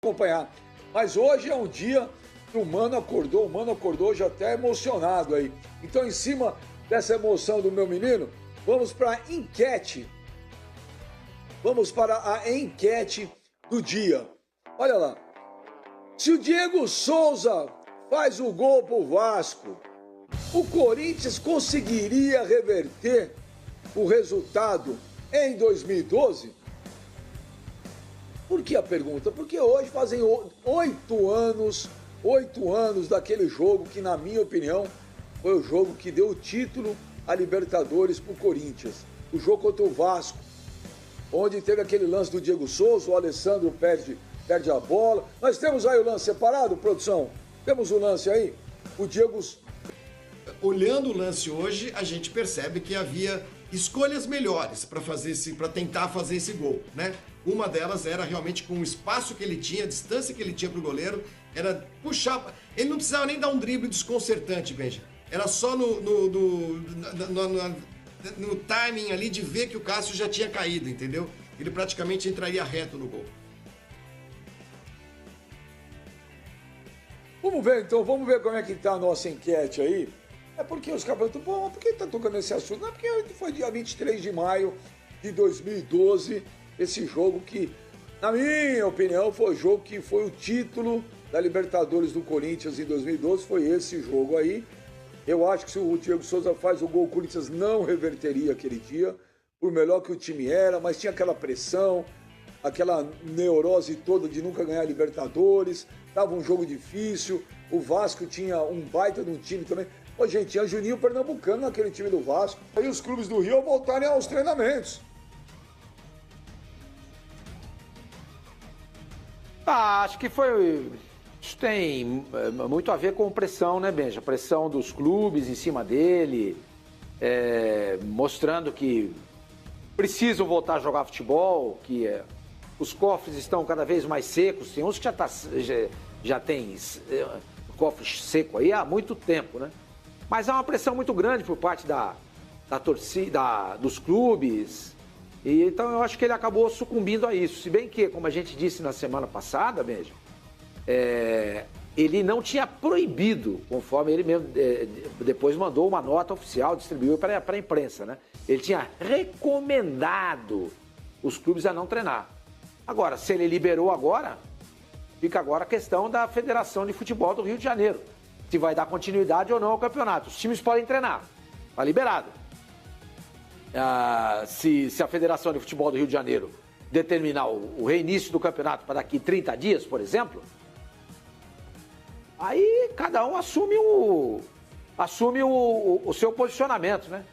acompanhar. Mas hoje é um dia que o Mano acordou hoje até emocionado aí. Então, em cima dessa emoção do meu menino, vamos para a enquete. Vamos para a enquete do dia. Olha lá. Se o Diego Souza faz o gol pro Vasco, o Corinthians conseguiria reverter o resultado em 2012? Por que a pergunta? Porque hoje fazem 8 anos daquele jogo que, na minha opinião, foi o jogo que deu o título a Libertadores pro Corinthians. O jogo contra o Vasco, onde teve aquele lance do Diego Souza, o Alessandro perde a bola. Nós temos aí o lance separado, produção? Temos o lance aí? O Diego... Olhando o lance hoje, a gente percebe que havia escolhas melhores para tentar fazer esse gol, né? Uma delas era realmente com o espaço que ele tinha, a distância que ele tinha para o goleiro, era puxar. Ele não precisava nem dar um drible desconcertante, Benja. Era só no timing ali de ver que o Cássio já tinha caído, entendeu? Ele praticamente entraria reto no gol. Vamos ver então, vamos ver como é que tá a nossa enquete aí. É porque os caras falam, bom, por que tá tocando esse assunto? Não, porque foi dia 23 de maio de 2012, esse jogo que, na minha opinião, foi o jogo que foi o título da Libertadores do Corinthians em 2012, foi esse jogo aí. Eu acho que se o Diego Souza faz o gol, o Corinthians não reverteria aquele dia, por melhor que o time era, mas tinha aquela pressão, aquela neurose toda de nunca ganhar Libertadores, tava um jogo difícil, o Vasco tinha um baita de um time também. Ô, gente, tinha Juninho Pernambucano naquele time do Vasco. Aí os clubes do Rio voltarem aos treinamentos. Acho que foi... Isso tem muito a ver com pressão, né, Benja? Pressão dos clubes em cima dele, mostrando que precisam voltar a jogar futebol, que os cofres estão cada vez mais secos. Tem uns que já tem cofre seco aí há muito tempo, né? Mas há uma pressão muito grande por parte da torcida, dos clubes. E então eu acho que ele acabou sucumbindo a isso. Se bem que, como a gente disse na semana passada, Benja, ele não tinha proibido, conforme ele mesmo depois mandou uma nota oficial, distribuiu para a imprensa, né? Ele tinha recomendado os clubes a não treinar. Agora, se ele liberou agora, fica agora a questão da Federação de Futebol do Rio de Janeiro. Se vai dar continuidade ou não ao campeonato. Os times podem treinar, está liberado. Se a Federação de Futebol do Rio de Janeiro determinar o reinício do campeonato para daqui 30 dias, por exemplo, aí cada um assume o seu posicionamento, né?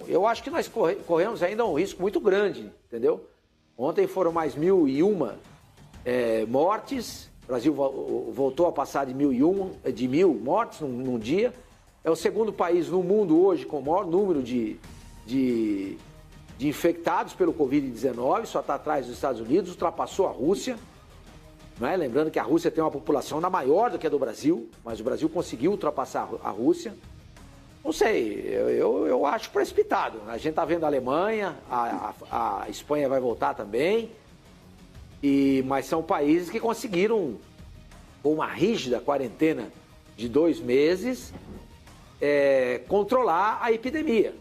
Eu acho que nós corremos ainda um risco muito grande, entendeu? Ontem foram mais 1.001 mortes. O Brasil voltou a passar de 1.000 mortes num dia. É o segundo país no mundo hoje com o maior número de infectados pelo Covid-19, só está atrás dos Estados Unidos, ultrapassou a Rússia. Não é? Lembrando que a Rússia tem uma população ainda maior do que a do Brasil, mas o Brasil conseguiu ultrapassar a Rússia. Não sei, eu acho precipitado. A gente está vendo a Alemanha, a Espanha vai voltar também. Mas são países que conseguiram, com uma rígida quarentena de 2 meses, controlar a epidemia.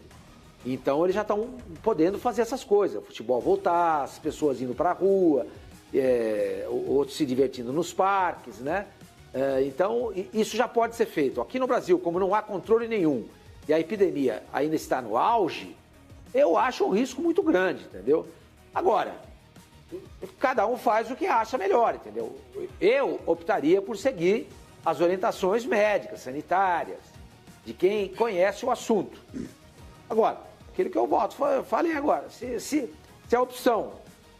Então eles já estão podendo fazer essas coisas. O futebol voltar, as pessoas indo para a rua, outros se divertindo nos parques, né? Então isso já pode ser feito. Aqui no Brasil, como não há controle nenhum e a epidemia ainda está no auge, eu acho um risco muito grande, entendeu? Agora, cada um faz o que acha melhor, entendeu? Eu optaria por seguir as orientações médicas, sanitárias, de quem conhece o assunto. Agora, aquilo que eu falei agora, se a opção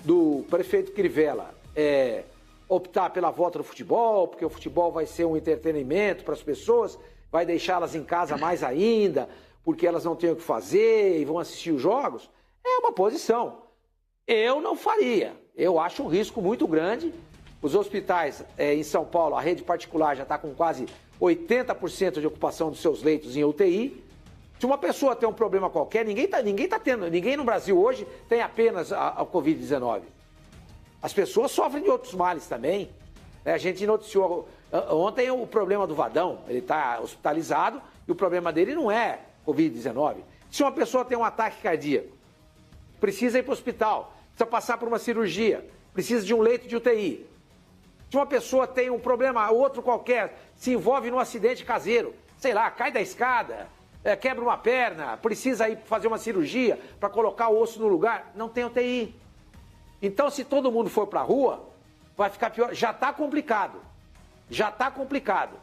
do prefeito Crivella é optar pela volta do futebol, porque o futebol vai ser um entretenimento para as pessoas, vai deixá-las em casa mais ainda, porque elas não têm o que fazer e vão assistir os jogos, é uma posição. Eu não faria. Eu acho um risco muito grande. Os hospitais em São Paulo, a rede particular já está com quase 80% de ocupação dos seus leitos em UTI. Se uma pessoa tem um problema qualquer, ninguém no Brasil hoje tem apenas a Covid-19. As pessoas sofrem de outros males também. A gente noticiou ontem o problema do Vadão. Ele está hospitalizado e o problema dele não é Covid-19. Se uma pessoa tem um ataque cardíaco, precisa ir para o hospital, precisa passar por uma cirurgia, precisa de um leito de UTI. Se uma pessoa tem um problema, outro qualquer, se envolve num acidente caseiro, sei lá, cai da escada, quebra uma perna, precisa ir fazer uma cirurgia para colocar o osso no lugar, não tem UTI. Então, se todo mundo for para a rua, vai ficar pior. Já está complicado. Já está complicado.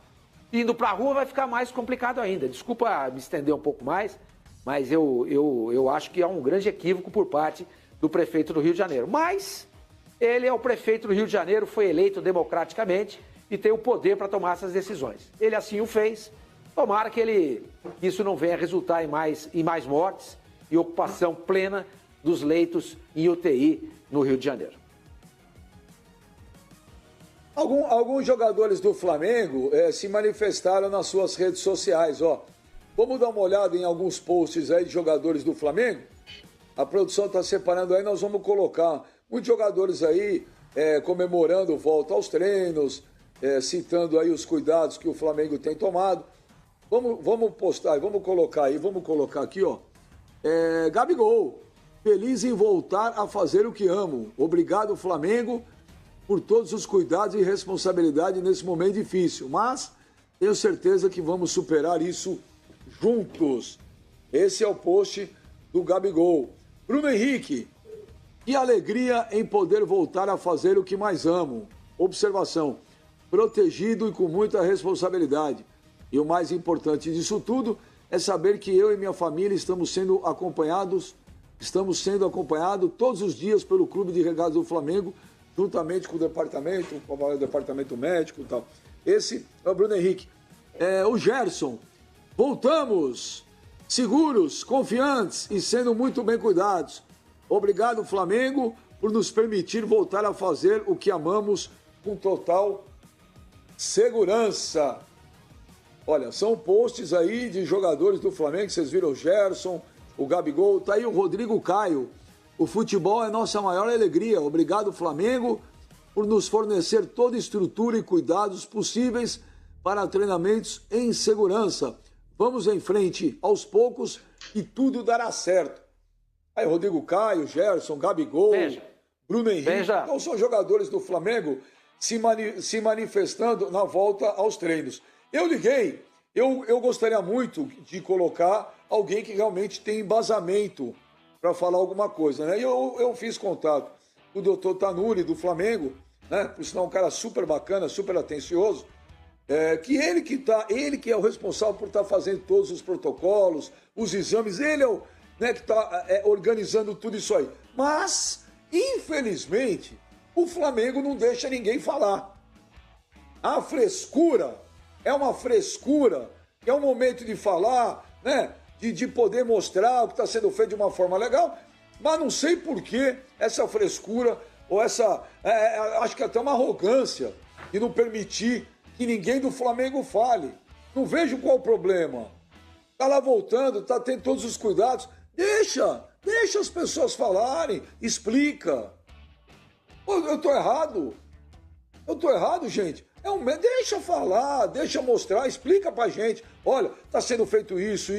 Indo para a rua vai ficar mais complicado ainda. Desculpa me estender um pouco mais, mas eu acho que há um grande equívoco por parte do prefeito do Rio de Janeiro. Mas ele é o prefeito do Rio de Janeiro, foi eleito democraticamente e tem o poder para tomar essas decisões. Ele assim o fez. Tomara que isso não venha a resultar em mais mortes e ocupação plena dos leitos em UTI no Rio de Janeiro. Alguns jogadores do Flamengo se manifestaram nas suas redes sociais. Vamos dar uma olhada em alguns posts aí de jogadores do Flamengo? A produção está separando aí, nós vamos colocar muitos jogadores aí comemorando volta aos treinos, citando aí os cuidados que o Flamengo tem tomado. Vamos postar, vamos colocar aqui, Gabigol, feliz em voltar a fazer o que amo. Obrigado, Flamengo, por todos os cuidados e responsabilidade nesse momento difícil. Mas tenho certeza que vamos superar isso juntos. Esse é o post do Gabigol. Bruno Henrique, que alegria em poder voltar a fazer o que mais amo. Observação, protegido e com muita responsabilidade. E o mais importante disso tudo é saber que eu e minha família estamos sendo acompanhados todos os dias pelo Clube de Regatas do Flamengo, juntamente com o departamento médico e tal. Esse é o Bruno Henrique. O Gerson, voltamos seguros, confiantes e sendo muito bem cuidados. Obrigado, Flamengo, por nos permitir voltar a fazer o que amamos com total segurança. Olha, são posts aí de jogadores do Flamengo, vocês viram o Gerson, o Gabigol, tá aí o Rodrigo Caio. O futebol é nossa maior alegria. Obrigado, Flamengo, por nos fornecer toda a estrutura e cuidados possíveis para treinamentos em segurança. Vamos em frente aos poucos e tudo dará certo. Aí, Rodrigo Caio, Gerson, Gabigol, Bruno Henrique. Então são jogadores do Flamengo se manifestando na volta aos treinos. Eu liguei, eu gostaria muito de colocar alguém que realmente tem embasamento para falar alguma coisa, né? Eu fiz contato com o doutor Tanuri, do Flamengo, né? Por sinal, um cara super bacana, super atencioso, ele que é o responsável por estar fazendo todos os protocolos, os exames, ele é o que está organizando tudo isso aí. Mas, infelizmente, o Flamengo não deixa ninguém falar. A frescura é uma frescura, é um momento de falar, né? De poder mostrar o que está sendo feito de uma forma legal, mas não sei por que essa frescura, ou acho que até uma arrogância, de não permitir que ninguém do Flamengo fale. Não vejo qual o problema. Está lá voltando, está tendo todos os cuidados. Deixa as pessoas falarem, explica. Pô, eu estou errado? Gente? Deixa falar, deixa mostrar, explica pra gente. Olha, tá sendo feito isso.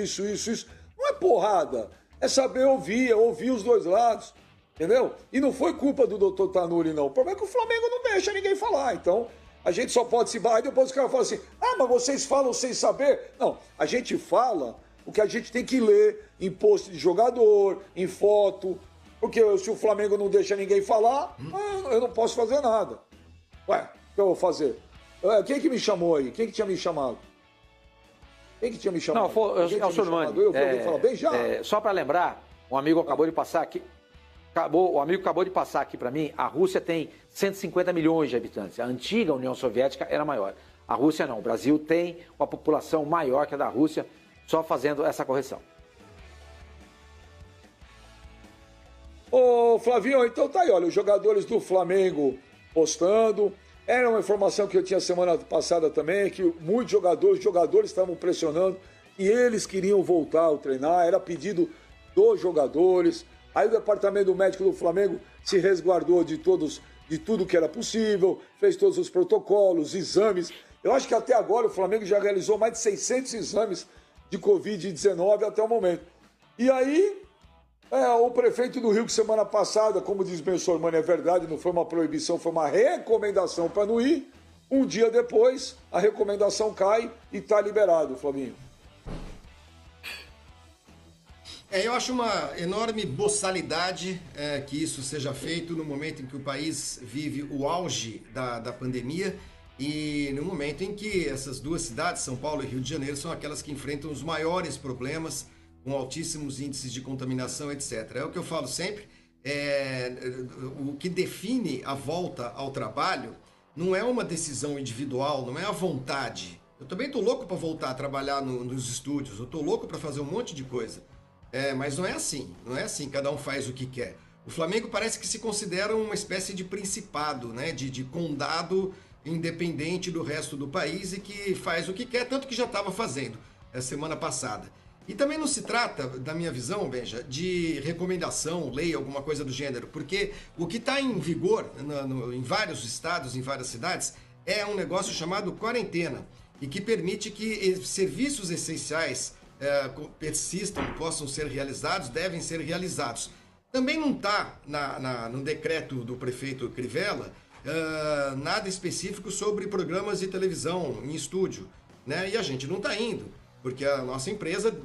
Não é porrada, é saber ouvir os dois lados, entendeu? E não foi culpa do doutor Tanuri, não. O problema é que o Flamengo não deixa ninguém falar. Então, a gente só pode se barrar e depois o cara fala assim, mas vocês falam sem saber. Não, a gente fala o que a gente tem que ler em post de jogador, em foto, porque se o Flamengo não deixa ninguém falar, eu não posso fazer nada. Ué, o que eu vou fazer? Quem que me chamou aí? Quem que tinha me chamado? Não, foi o senhor Mano. Só para lembrar, um amigo acabou de passar aqui. O amigo acabou de passar aqui para mim. A Rússia tem 150 milhões de habitantes. A antiga União Soviética era maior. A Rússia não. O Brasil tem uma população maior que a da Rússia, só fazendo essa correção. Ô, Flavinho, então tá aí, olha, os jogadores do Flamengo postando. Era uma informação que eu tinha semana passada também, que muitos jogadores estavam pressionando e eles queriam voltar a treinar, era pedido dos jogadores. Aí o departamento médico do Flamengo se resguardou de todos de tudo que era possível, fez todos os protocolos, exames. Eu acho que até agora o Flamengo já realizou mais de 600 exames de Covid-19 até o momento. E aí, o prefeito do Rio, que semana passada, como diz bem o senhor Mano, é verdade, não foi uma proibição, foi uma recomendação para não ir. Um dia depois, a recomendação cai e está liberado, Flavinho. Eu acho uma enorme boçalidade que isso seja feito no momento em que o país vive o auge da pandemia e no momento em que essas duas cidades, São Paulo e Rio de Janeiro, são aquelas que enfrentam os maiores problemas com altíssimos índices de contaminação, etc. É o que eu falo sempre, o que define a volta ao trabalho não é uma decisão individual, não é a vontade. Eu também tô louco para voltar a trabalhar nos estúdios, eu tô louco para fazer um monte de coisa. Mas não é assim, cada um faz o que quer. O Flamengo parece que se considera uma espécie de principado, né? de condado independente do resto do país e que faz o que quer, tanto que já estava fazendo semana passada. E também não se trata, da minha visão, Benja, de recomendação, lei, alguma coisa do gênero, porque o que está em vigor em vários estados, em várias cidades, é um negócio chamado quarentena e que permite que serviços essenciais persistam, possam ser realizados, devem ser realizados. Também não está no decreto do prefeito Crivella nada específico sobre programas de televisão em estúdio, né? E a gente não está indo, porque a nossa empresa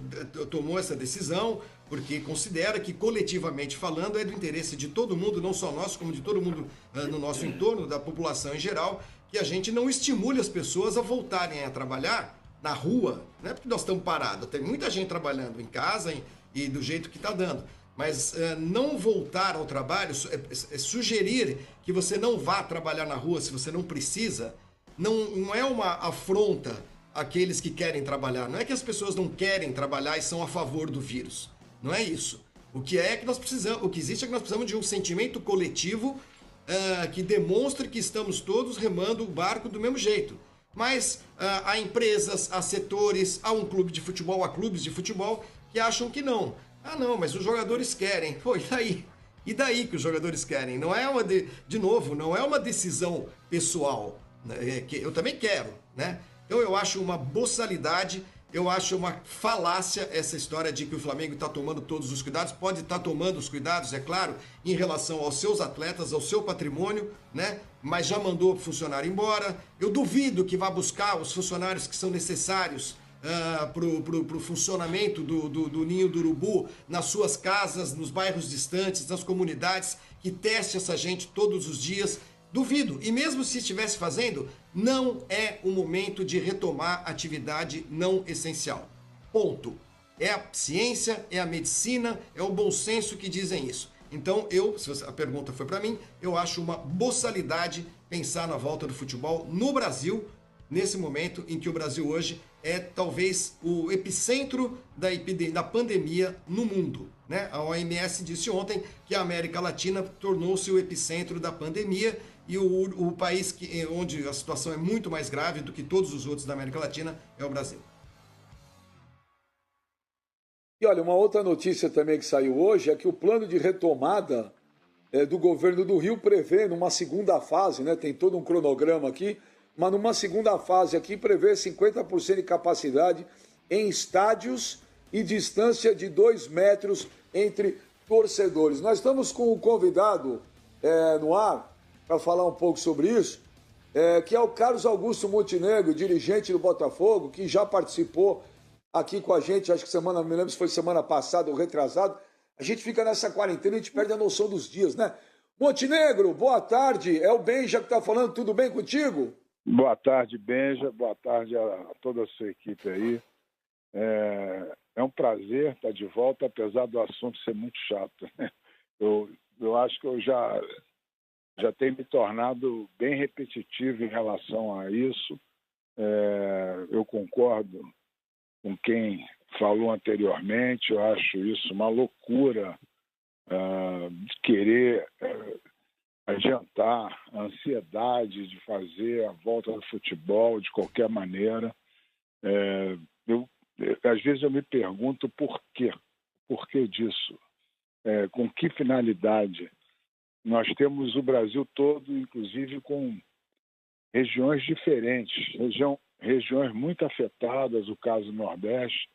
tomou essa decisão, porque considera que, coletivamente falando, é do interesse de todo mundo, não só nosso, como de todo mundo no nosso entorno, da população em geral, que a gente não estimule as pessoas a voltarem a trabalhar na rua, não é porque nós estamos parados, tem muita gente trabalhando em casa e do jeito que está dando, mas não voltar ao trabalho, sugerir que você não vá trabalhar na rua se você não precisa, não é uma afronta àqueles que querem trabalhar, não é que as pessoas não querem trabalhar e são a favor do vírus, não é isso. O que nós precisamos, o que existe é que nós precisamos de um sentimento coletivo que demonstre que estamos todos remando o barco do mesmo jeito. Mas há empresas, há setores, há um clube de futebol, há clubes de futebol que acham que não. Ah, não, mas os jogadores querem. Pô, e daí? E daí que os jogadores querem? Não é de novo, não é uma decisão pessoal, né? Que eu também quero, né? Então eu acho uma boçalidade, eu acho uma falácia essa história de que o Flamengo está tomando todos os cuidados. Pode estar tomando os cuidados, é claro, em relação aos seus atletas, ao seu patrimônio, né? Mas já mandou o funcionário embora. Eu duvido que vá buscar os funcionários que são necessários para o funcionamento do Ninho do Urubu nas suas casas, nos bairros distantes, nas comunidades, que teste essa gente todos os dias. Duvido. E mesmo se estivesse fazendo, não é o momento de retomar atividade não essencial. Ponto. É a ciência, é a medicina, é o bom senso que dizem isso. Então, se a pergunta foi para mim, eu acho uma boçalidade pensar na volta do futebol no Brasil, nesse momento em que o Brasil hoje é talvez o epicentro da pandemia no mundo, né? A OMS disse ontem que a América Latina tornou-se o epicentro da pandemia e o país onde a situação é muito mais grave do que todos os outros da América Latina é o Brasil. E olha, uma outra notícia também que saiu hoje é que o plano de retomada do governo do Rio prevê numa segunda fase, né? Tem todo um cronograma aqui, mas numa segunda fase aqui prevê 50% de capacidade em estádios e distância de 2 metros entre torcedores. Nós estamos com um convidado no ar para falar um pouco sobre isso, que é o Carlos Augusto Montenegro, dirigente do Botafogo, que já participou aqui com a gente, acho que não me lembro se foi semana passada ou retrasado. A gente fica nessa quarentena e a gente perde a noção dos dias, né? Montenegro, boa tarde, é o Benja que está falando, tudo bem contigo? Boa tarde, Benja. Boa tarde a toda a sua equipe aí. É um prazer estar de volta, apesar do assunto ser muito chato. Eu acho que eu já tenho me tornado bem repetitivo em relação a isso. Eu concordo com quem falou anteriormente. Eu acho isso uma loucura de querer adiantar a ansiedade de fazer a volta do futebol de qualquer maneira. Às vezes eu me pergunto por quê disso, com que finalidade nós temos o Brasil todo, inclusive com regiões diferentes, regiões muito afetadas, o caso do Nordeste,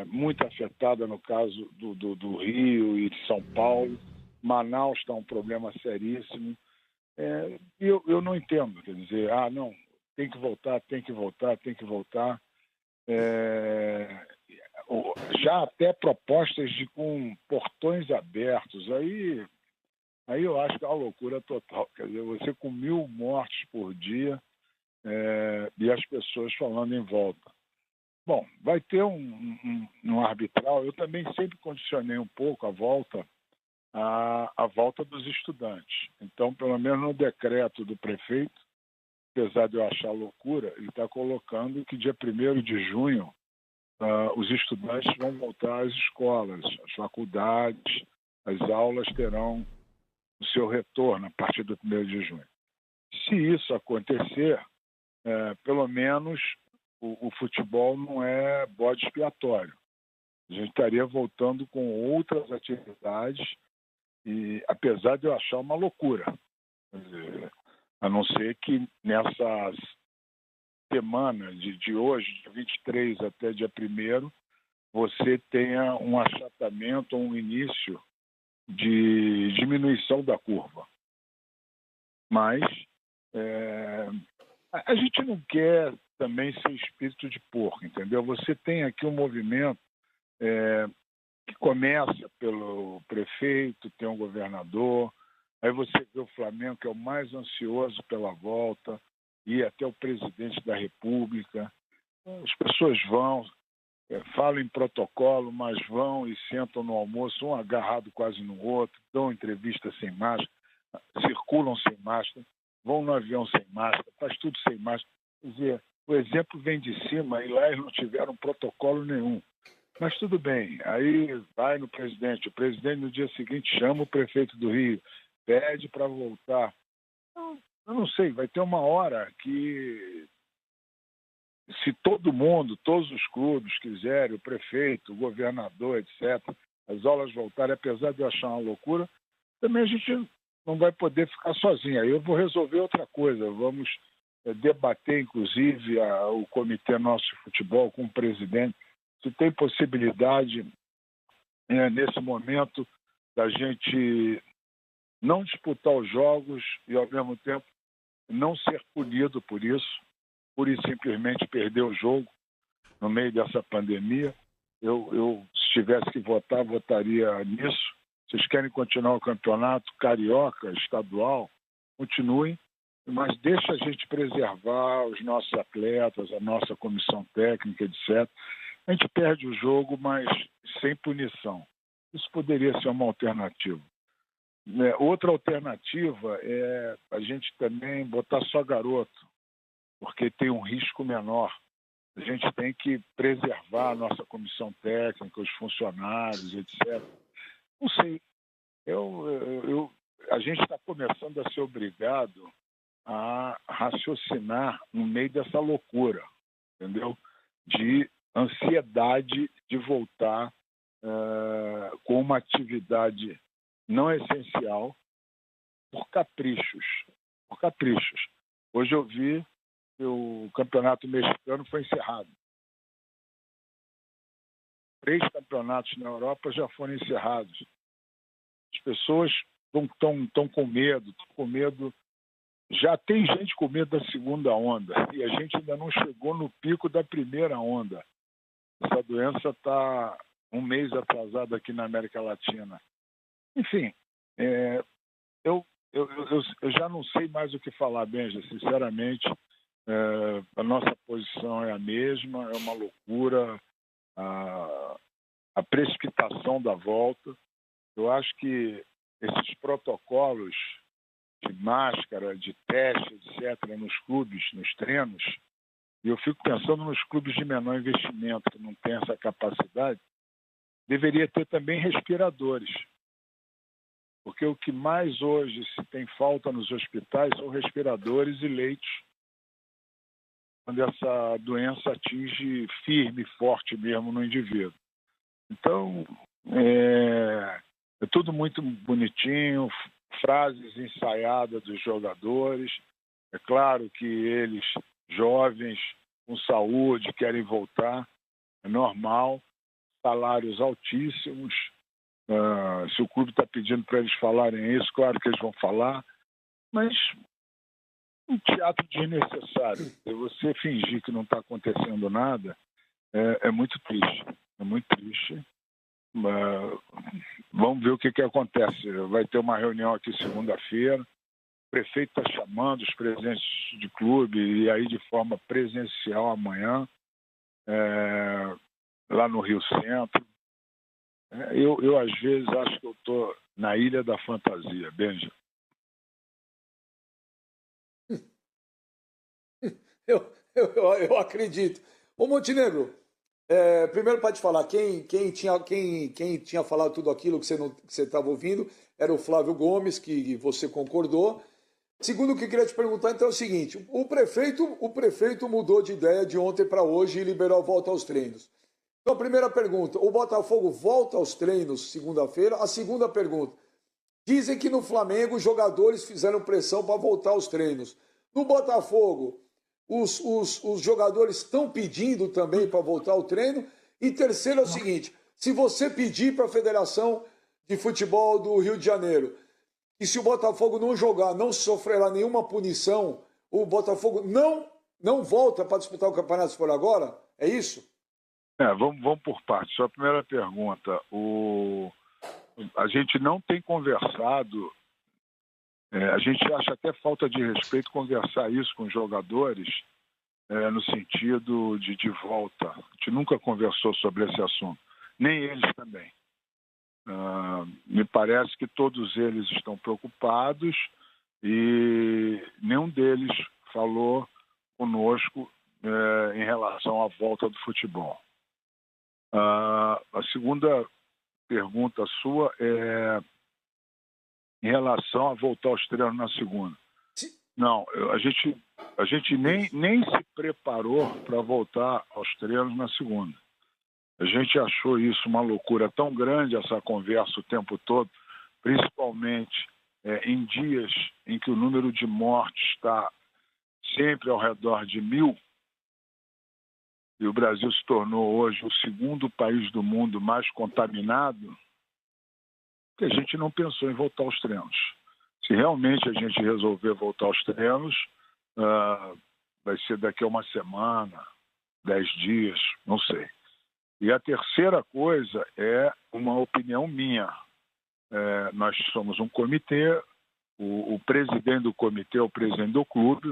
muito afetada no caso do Rio e de São Paulo. Manaus está um problema seríssimo. Eu não entendo, quer dizer, não, tem que voltar. Já até propostas com portões abertos, aí eu acho que é uma loucura total. Quer dizer, você com 1.000 mortes por dia e as pessoas falando em volta. Bom, vai ter um arbitral. Eu também sempre condicionei um pouco a volta dos estudantes. Então, pelo menos no decreto do prefeito, apesar de eu achar loucura, ele está colocando que dia 1º de junho os estudantes vão voltar às escolas, às faculdades, as aulas terão o seu retorno a partir do 1º de junho. Se isso acontecer, pelo menos o futebol não é bode expiatório. A gente estaria voltando com outras atividades, e apesar de eu achar uma loucura, a não ser que nessas semanas de hoje, de 23 até dia 1º, você tenha um achatamento, um início de diminuição da curva. Mas a gente não quer também ser espírito de porco, entendeu? Você tem aqui um movimento que começa pelo prefeito, tem um governador, aí você vê o Flamengo, que é o mais ansioso pela volta, e até o presidente da República. As pessoas vão, falam em protocolo, mas vão e sentam no almoço, um agarrado quase no outro, dão entrevista sem máscara, circulam sem máscara, vão no avião sem máscara, faz tudo sem máscara. Quer dizer, o exemplo vem de cima e lá eles não tiveram protocolo nenhum. Mas tudo bem, aí vai no presidente, o presidente no dia seguinte chama o prefeito do Rio, pede para voltar. Eu não sei, vai ter uma hora que, se todo mundo, todos os clubes quiserem, o prefeito, o governador, etc., as aulas voltarem, apesar de eu achar uma loucura, também a gente não vai poder ficar sozinho. Aí eu vou resolver outra coisa, vamos debater, inclusive, o comitê nosso de futebol com o presidente, se tem possibilidade, nesse momento, da gente não disputar os jogos e, ao mesmo tempo, não ser punido por isso, pura e simplesmente perder o jogo no meio dessa pandemia. Eu se tivesse que votar, votaria nisso. Vocês querem continuar o campeonato carioca, estadual? Continuem, mas deixa a gente preservar os nossos atletas, a nossa comissão técnica, etc. A gente perde o jogo, mas sem punição. Isso poderia ser uma alternativa. Outra alternativa é a gente também botar só garoto, porque tem um risco menor. A gente tem que preservar a nossa comissão técnica, os funcionários, etc. Não sei. A gente está começando a ser obrigado a raciocinar no meio dessa loucura, entendeu? De ansiedade de voltar com uma atividade não essencial por caprichos. Hoje eu vi que o campeonato mexicano foi encerrado. 3 campeonatos na Europa já foram encerrados. As pessoas estão com medo. Já tem gente com medo da segunda onda e a gente ainda não chegou no pico da primeira onda. Essa doença está 1 mês atrasada aqui na América Latina. Enfim, eu já não sei mais o que falar, Benja. Sinceramente, a nossa posição é a mesma, é uma loucura a precipitação da volta. Eu acho que esses protocolos de máscara, de teste, etc., nos clubes, nos treinos, e eu fico pensando nos clubes de menor investimento, que não têm essa capacidade, deveria ter também respiradores. Porque o que mais hoje se tem falta nos hospitais são respiradores e leitos, quando essa doença atinge firme, forte mesmo no indivíduo. Então, é tudo muito bonitinho, frases ensaiadas dos jogadores. É claro que eles, jovens, com saúde, querem voltar, é normal, salários altíssimos. Se o clube está pedindo para eles falarem isso, claro que eles vão falar, mas um teatro desnecessário. Se você fingir que não está acontecendo nada, é muito triste. É muito triste. Vamos ver o que acontece. Vai ter uma reunião aqui segunda-feira. O prefeito está chamando os presidentes de clube e aí de forma presencial amanhã, lá no Rio Centro. Eu às vezes acho que eu estou na Ilha da Fantasia, Benja. Eu acredito. Ô Montenegro, primeiro para te falar, quem tinha falado tudo aquilo que você estava ouvindo era o Flávio Gomes, que você concordou. Segundo, o que eu queria te perguntar então é o seguinte: o prefeito mudou de ideia de ontem para hoje e liberou a volta aos treinos. Então, a primeira pergunta: o Botafogo volta aos treinos segunda-feira? A segunda pergunta: dizem que no Flamengo os jogadores fizeram pressão para voltar aos treinos. No Botafogo, os jogadores estão pedindo também para voltar ao treino? E terceiro é o seguinte: se você pedir para a Federação de Futebol do Rio de Janeiro, e se o Botafogo não jogar, não sofrerá nenhuma punição, o Botafogo não volta para disputar o campeonato se for agora? É isso? Vamos por partes. Sua primeira pergunta. A gente não tem conversado, a gente acha até falta de respeito conversar isso com os jogadores no sentido de volta. A gente nunca conversou sobre esse assunto, nem eles também. Me parece que todos eles estão preocupados e nenhum deles falou conosco em relação à volta do futebol. A segunda pergunta sua é em relação a voltar aos treinos na segunda. Não, a gente nem se preparou para voltar aos treinos na segunda. A gente achou isso uma loucura tão grande, essa conversa o tempo todo, principalmente em dias em que o número de mortes está sempre ao redor de 1.000, e o Brasil se tornou hoje o segundo país do mundo mais contaminado, que a gente não pensou em voltar aos treinos. Se realmente a gente resolver voltar aos treinos, vai ser daqui a uma semana, 10 dias, não sei. E a terceira coisa é uma opinião minha. Nós somos um comitê, o presidente do comitê é o presidente do clube,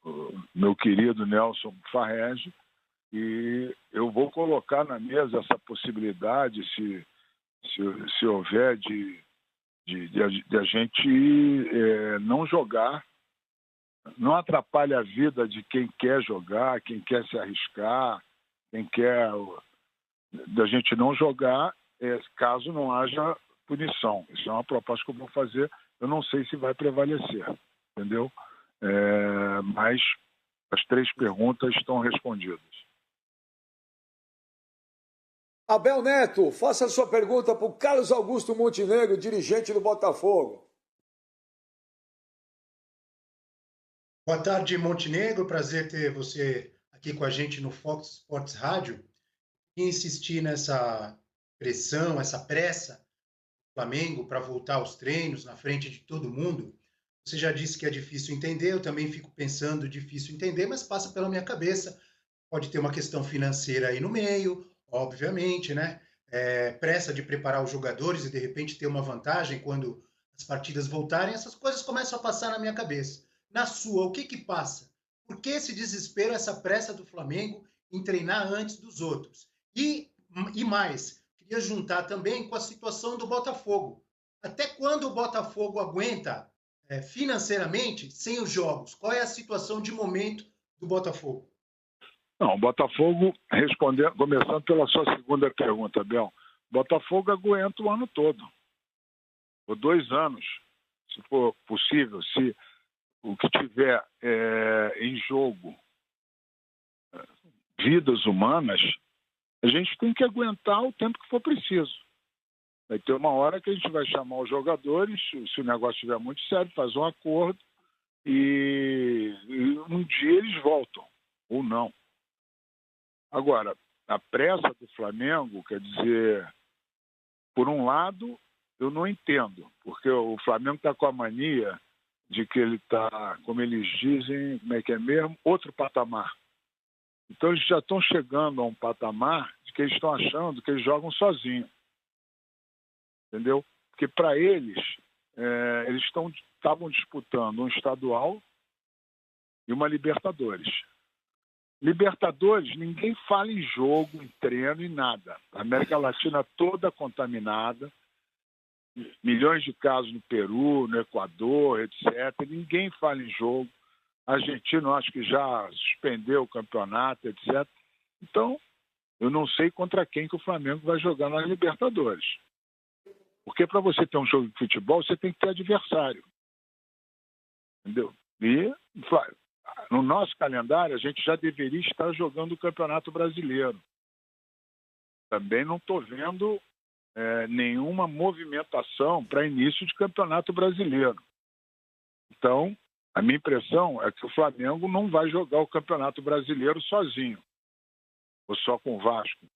o meu querido Nelson Farrege, e eu vou colocar na mesa essa possibilidade, se houver, de a gente não jogar. Não atrapalha a vida de quem quer jogar, quem quer se arriscar, quem quer da gente não jogar, caso não haja punição. Isso é uma proposta que eu vou fazer. Eu não sei se vai prevalecer, entendeu? Mas as 3 perguntas estão respondidas. Abel Neto, faça a sua pergunta para o Carlos Augusto Montenegro, dirigente do Botafogo. Boa tarde, Montenegro. Prazer ter você aqui com a gente no Fox Sports Rádio. E insistir nessa pressão, essa pressa do Flamengo para voltar aos treinos na frente de todo mundo. Você já disse que é difícil entender, eu também fico pensando difícil entender, mas passa pela minha cabeça. Pode ter uma questão financeira aí no meio, obviamente, né? Pressa de preparar os jogadores e de repente ter uma vantagem quando as partidas voltarem, essas coisas começam a passar na minha cabeça. Na sua, o que passa? Por que esse desespero, essa pressa do Flamengo em treinar antes dos outros? E mais, queria juntar também com a situação do Botafogo. Até quando o Botafogo aguenta financeiramente sem os jogos? Qual é a situação de momento do Botafogo? Não, o Botafogo, começando pela sua segunda pergunta, Bel, o Botafogo aguenta o ano todo. Por 2 anos, se for possível, se o que tiver em jogo vidas humanas, a gente tem que aguentar o tempo que for preciso. Vai ter uma hora que a gente vai chamar os jogadores, se o negócio estiver muito sério, faz um acordo e um dia eles voltam, ou não. Agora, a pressa do Flamengo, quer dizer, por um lado, eu não entendo, porque o Flamengo está com a mania de que ele está, como eles dizem, como é que é mesmo, outro patamar. Então eles já estão chegando a um patamar de que eles estão achando que eles jogam sozinhos. Entendeu? Porque para eles, eles estavam disputando um estadual e uma Libertadores. Libertadores, ninguém fala em jogo, em treino, em nada. A América Latina toda contaminada, milhões de casos no Peru, no Equador, etc. Ninguém fala em jogo. A Argentina, acho que já suspendeu o campeonato, etc. Então, eu não sei contra quem que o Flamengo vai jogar nas Libertadores. Porque para você ter um jogo de futebol, você tem que ter adversário. Entendeu? E no nosso calendário, a gente já deveria estar jogando o Campeonato Brasileiro. Também não estou vendo nenhuma movimentação para início de Campeonato Brasileiro. Então, a minha impressão é que o Flamengo não vai jogar o Campeonato Brasileiro sozinho, ou só com o Vasco.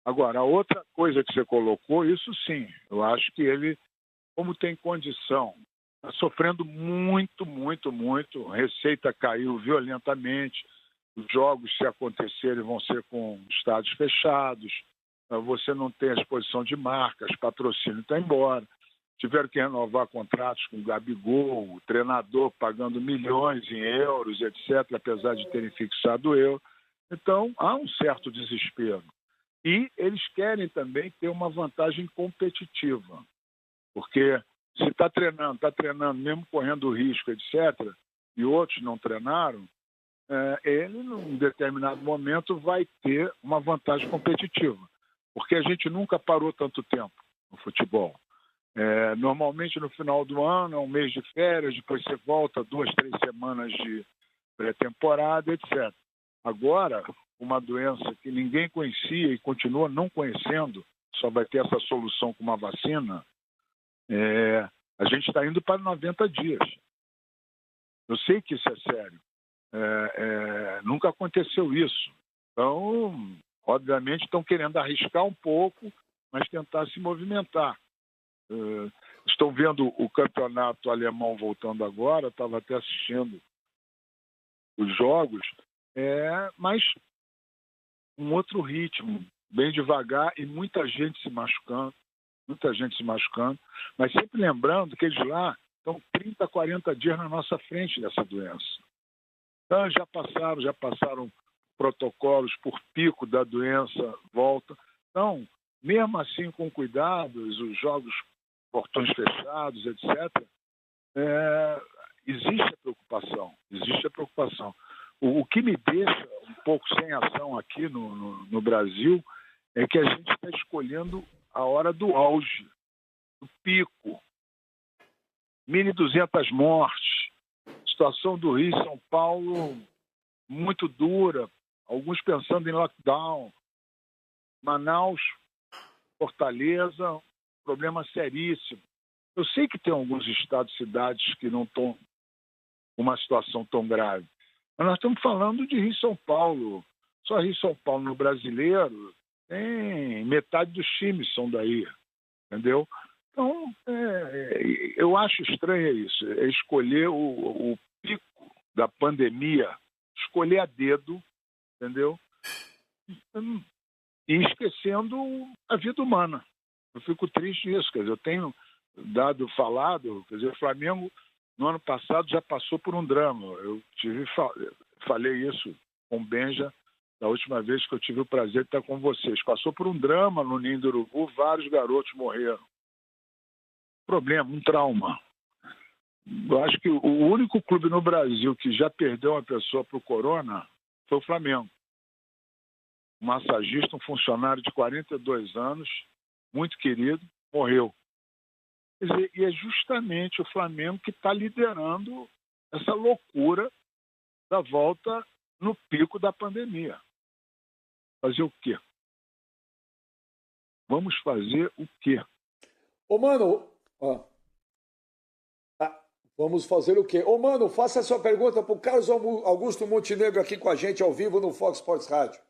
Agora, a outra coisa que você colocou, isso sim, eu acho que ele, como tem condição, está sofrendo muito, muito, muito. A receita caiu violentamente, os jogos, se acontecerem, vão ser com estádios fechados, você não tem a exposição de marcas, patrocínio está embora. Tiveram que renovar contratos com o Gabigol, o treinador pagando milhões em euros, etc., apesar de terem fixado o euro. Então, há um certo desespero. E eles querem também ter uma vantagem competitiva, porque se está treinando, mesmo correndo risco, etc., e outros não treinaram, ele, num determinado momento, vai ter uma vantagem competitiva, porque a gente nunca parou tanto tempo no futebol. Normalmente, no final do ano, é um mês de férias, depois você volta 2, 3 semanas de pré-temporada, etc. Agora, uma doença que ninguém conhecia e continua não conhecendo, só vai ter essa solução com uma vacina, a gente está indo para 90 dias. Eu sei que isso é sério. Nunca aconteceu isso. Então, obviamente, estão querendo arriscar um pouco, mas tentar se movimentar. Estou vendo o campeonato alemão voltando agora, estava até assistindo os jogos, mas um outro ritmo, bem devagar e muita gente se machucando, mas sempre lembrando que eles lá estão 30, 40 dias na nossa frente dessa doença. Então já passaram protocolos por pico da doença, volta. Então, mesmo assim, com cuidados, os jogos, portões fechados, etc., existe a preocupação. O que me deixa um pouco sem ação aqui no Brasil é que a gente está escolhendo a hora do auge, do pico. 1.200 mortes, situação do Rio e São Paulo muito dura, alguns pensando em lockdown. Manaus, Fortaleza, problema seríssimo. Eu sei que tem alguns estados e cidades que não estão com uma situação tão grave. Mas nós estamos falando de Rio e São Paulo. Só Rio e São Paulo no Brasileiro tem metade dos times são daí, entendeu? Então, eu acho estranho isso, escolher o pico da pandemia, escolher a dedo, entendeu? E esquecendo a vida humana. Eu fico triste nisso, quer dizer, eu tenho falado, quer dizer, o Flamengo no ano passado já passou por um drama. Eu falei isso com o Benja da última vez que eu tive o prazer de estar com vocês. Passou por um drama no Ninho do Urubu, vários garotos morreram. Problema, um trauma. Eu acho que o único clube no Brasil que já perdeu uma pessoa para o corona foi o Flamengo. Um massagista, um funcionário de 42 anos, muito querido, morreu. Quer dizer, e é justamente o Flamengo que está liderando essa loucura da volta no pico da pandemia. Fazer o quê? Vamos fazer o quê? Ô, mano... vamos fazer o quê? Ô, mano, faça a sua pergunta pro Carlos Augusto Montenegro aqui com a gente ao vivo no Fox Sports Rádio.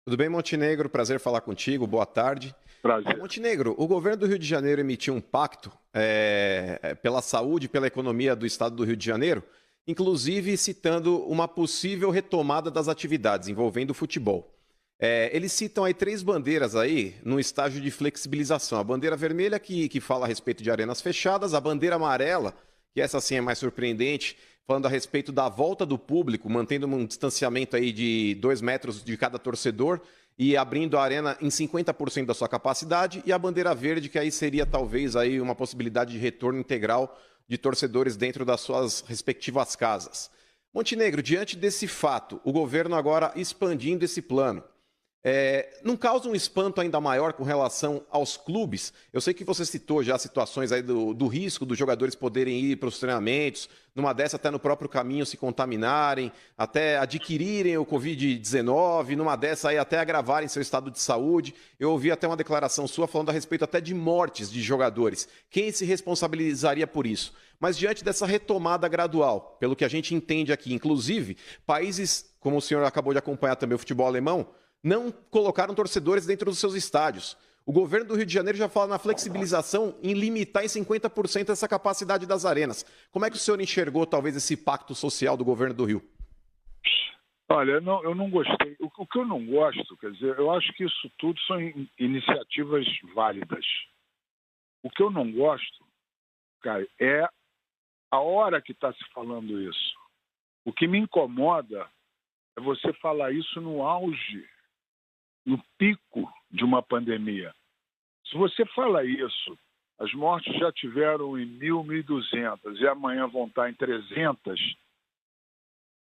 Tudo bem, Montenegro? Prazer falar contigo. Boa tarde. Prazer. Montenegro, o governo do Rio de Janeiro emitiu um pacto pela saúde e pela economia do estado do Rio de Janeiro, inclusive citando uma possível retomada das atividades envolvendo o futebol. Eles citam aí 3 bandeiras aí no estágio de flexibilização. A bandeira vermelha que fala a respeito de arenas fechadas, a bandeira amarela, que essa sim é mais surpreendente, falando a respeito da volta do público, mantendo um distanciamento aí de 2 metros de cada torcedor e abrindo a arena em 50% da sua capacidade, e a bandeira verde, que aí seria talvez aí uma possibilidade de retorno integral de torcedores dentro das suas respectivas casas. Montenegro, diante desse fato, o governo agora expandindo esse plano, não causa um espanto ainda maior com relação aos clubes? Eu sei que você citou já situações aí do risco dos jogadores poderem ir para os treinamentos, numa dessa até no próprio caminho se contaminarem, até adquirirem o Covid-19, numa dessa aí até agravarem seu estado de saúde. Eu ouvi até uma declaração sua falando a respeito até de mortes de jogadores. Quem se responsabilizaria por isso? Mas diante dessa retomada gradual, pelo que a gente entende aqui, inclusive, países, como o senhor acabou de acompanhar também o futebol alemão, não colocaram torcedores dentro dos seus estádios. O governo do Rio de Janeiro já fala na flexibilização em limitar em 50% essa capacidade das arenas. Como é que o senhor enxergou, talvez, esse pacto social do governo do Rio? Olha, eu não gostei. O que eu não gosto, quer dizer, eu acho que isso tudo são iniciativas válidas. O que eu não gosto, cara, é a hora que está se falando isso. O que me incomoda é você falar isso no auge, no pico de uma pandemia. Se você fala isso, as mortes já tiveram em 1.200 e amanhã vão estar em 300,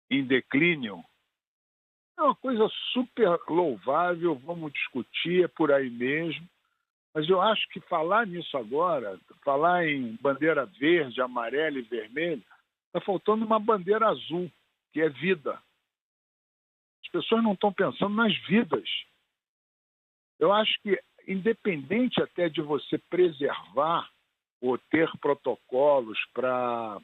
em declínio, é uma coisa super louvável, vamos discutir, é por aí mesmo. Mas eu acho que falar nisso agora, falar em bandeira verde, amarela e vermelha, está faltando uma bandeira azul, que é vida. As pessoas não estão pensando nas vidas. Eu acho que, independente até de você preservar ou ter protocolos para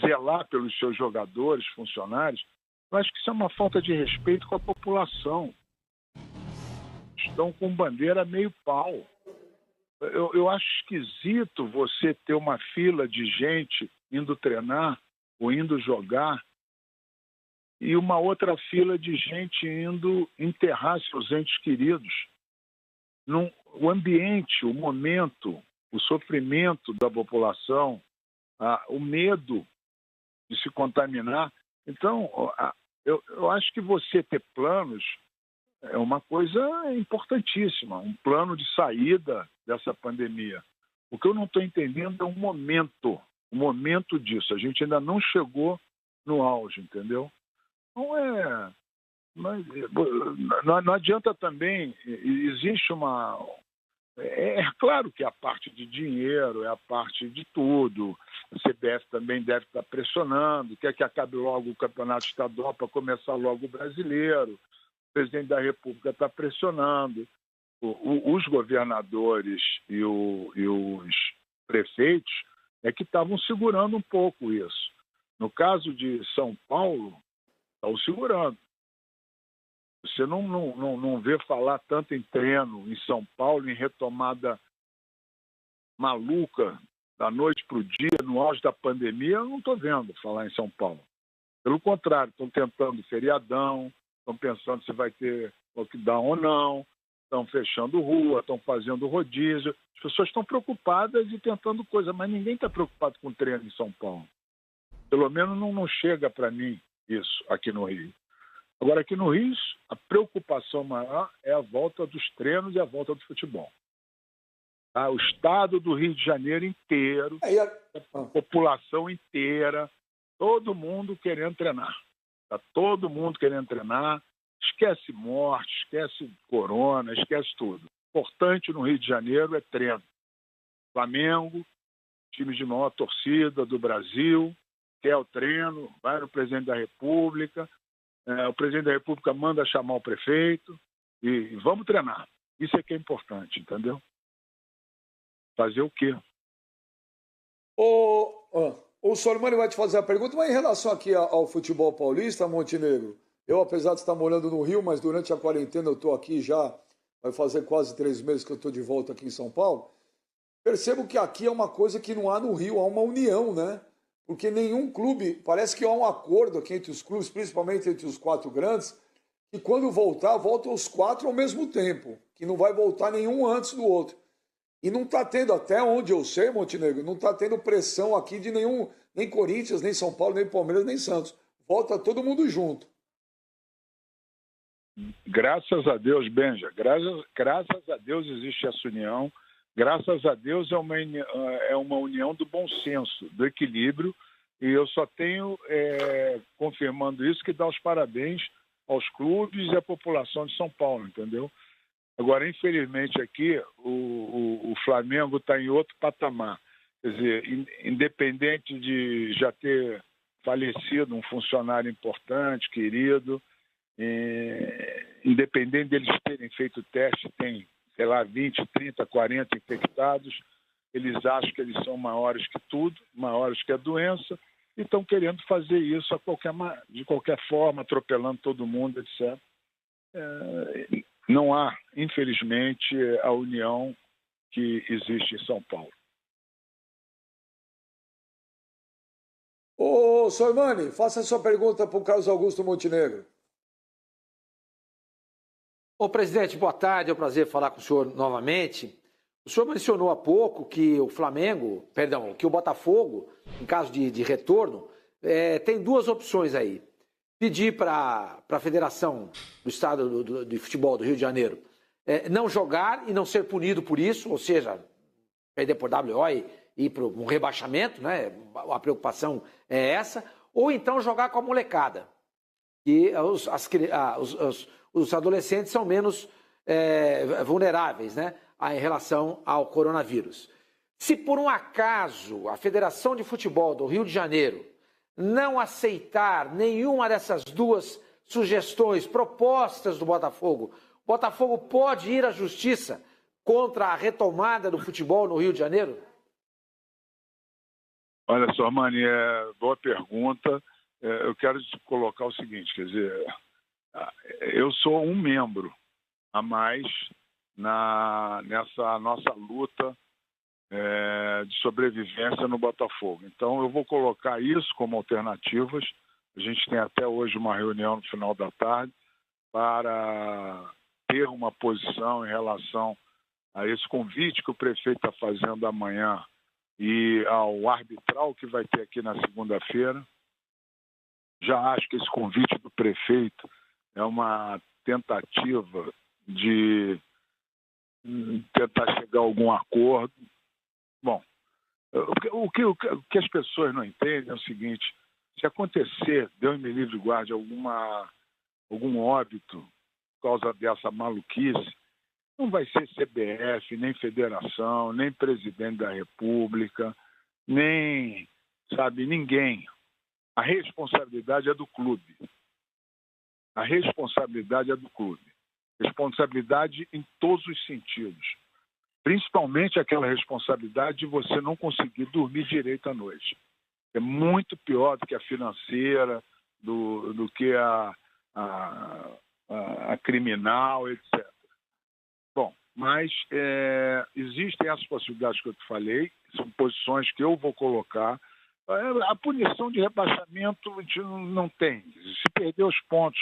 zelar pelos seus jogadores, funcionários, eu acho que isso é uma falta de respeito com a população. Estão com bandeira meio pau. Eu acho esquisito você ter uma fila de gente indo treinar ou indo jogar e uma outra fila de gente indo enterrar seus entes queridos. O ambiente, o momento, o sofrimento da população, o medo de se contaminar. Então, eu acho que você ter planos é uma coisa importantíssima, um plano de saída dessa pandemia. O que eu não estou entendendo é o momento disso. A gente ainda não chegou no auge, entendeu? Não adianta também, existe uma... É claro que a parte de dinheiro, é a parte de tudo. A CBF também deve estar pressionando, quer que acabe logo o campeonato estadual para começar logo o brasileiro. O presidente da República está pressionando. Os governadores e os prefeitos é que estavam segurando um pouco isso. No caso de São Paulo, estão segurando. Você não vê falar tanto em treino em São Paulo, em retomada maluca da noite para o dia, no auge da pandemia, eu não estou vendo falar em São Paulo. Pelo contrário, estão tentando feriadão, estão pensando se vai ter lockdown ou não, estão fechando rua, estão fazendo rodízio. As pessoas estão preocupadas e tentando coisa, mas ninguém está preocupado com treino em São Paulo. Pelo menos não chega para mim isso aqui no Rio. Agora, aqui no Rio, a preocupação maior é a volta dos treinos e a volta do futebol. Tá? O estado do Rio de Janeiro inteiro, a população inteira, todo mundo querendo treinar. Está todo mundo querendo treinar. Esquece morte, esquece corona, esquece tudo. O importante no Rio de Janeiro é treino. Flamengo, time de maior torcida do Brasil, quer o treino, vai no presidente da República. o presidente da República manda chamar o prefeito e vamos treinar. Isso é que é importante, entendeu? Fazer o quê? O Sormani vai te fazer a pergunta, mas em relação aqui ao futebol paulista, Montenegro, eu, apesar de estar morando no Rio, mas durante a quarentena eu estou aqui já, vai fazer quase 3 meses que eu estou de volta aqui em São Paulo, percebo que aqui é uma coisa que não há no Rio, há uma união, né? Porque nenhum clube, parece que há um acordo aqui entre os clubes, principalmente entre os 4 grandes, que quando voltar, voltam os 4 ao mesmo tempo, que não vai voltar nenhum antes do outro. E não está tendo, até onde eu sei, Montenegro, não está tendo pressão aqui de nenhum, nem Corinthians, nem São Paulo, nem Palmeiras, nem Santos. Volta todo mundo junto. Graças a Deus, Benja, graças a Deus existe essa união. Graças a Deus é uma união do bom senso, do equilíbrio. E eu só tenho, confirmando isso, que dar os parabéns aos clubes e à população de São Paulo, entendeu? Agora, infelizmente, aqui, o Flamengo está em outro patamar. Quer dizer, independente de já ter falecido um funcionário importante, querido, independente deles terem feito teste, tem, sei lá, 20, 30, 40 infectados, eles acham que eles são maiores que tudo, maiores que a doença, e estão querendo fazer isso de qualquer forma, atropelando todo mundo, etc. Não há, infelizmente, a união que existe em São Paulo. Ô, Sormani, faça a sua pergunta para o Carlos Augusto Montenegro. Ô, presidente, boa tarde, é um prazer falar com o senhor novamente. O senhor mencionou há pouco que que o Botafogo, em caso de retorno, tem 2 opções aí. Pedir para a Federação do Estado de Futebol do Rio de Janeiro não jogar e não ser punido por isso, ou seja, perder por WO e ir para um rebaixamento, né? A preocupação é essa, ou então jogar com a molecada. E os adolescentes são menos vulneráveis, né, em relação ao coronavírus. Se por um acaso a Federação de Futebol do Rio de Janeiro não aceitar nenhuma dessas 2 sugestões, propostas do Botafogo, o Botafogo pode ir à justiça contra a retomada do futebol no Rio de Janeiro? Olha, Sormani, boa pergunta. Eu quero te colocar o seguinte, quer dizer, eu sou um membro a mais nessa nossa luta de sobrevivência no Botafogo. Então, eu vou colocar isso como alternativas. A gente tem até hoje uma reunião no final da tarde para ter uma posição em relação a esse convite que o prefeito está fazendo amanhã e ao arbitral que vai ter aqui na segunda-feira. Já acho que esse convite do prefeito é uma tentativa de tentar chegar a algum acordo. Bom, o que as pessoas não entendem é o seguinte: se acontecer, Deus me livre e guarde, algum óbito por causa dessa maluquice, não vai ser CBF, nem federação, nem presidente da República, nem, ninguém. A responsabilidade é do clube. A responsabilidade é do clube. Responsabilidade em todos os sentidos. Principalmente aquela responsabilidade de você não conseguir dormir direito à noite. É muito pior do que a financeira, do que a criminal, etc. Bom, mas existem essas possibilidades que eu te falei, são posições que eu vou colocar. A punição de rebaixamento a gente não tem. Se perder os pontos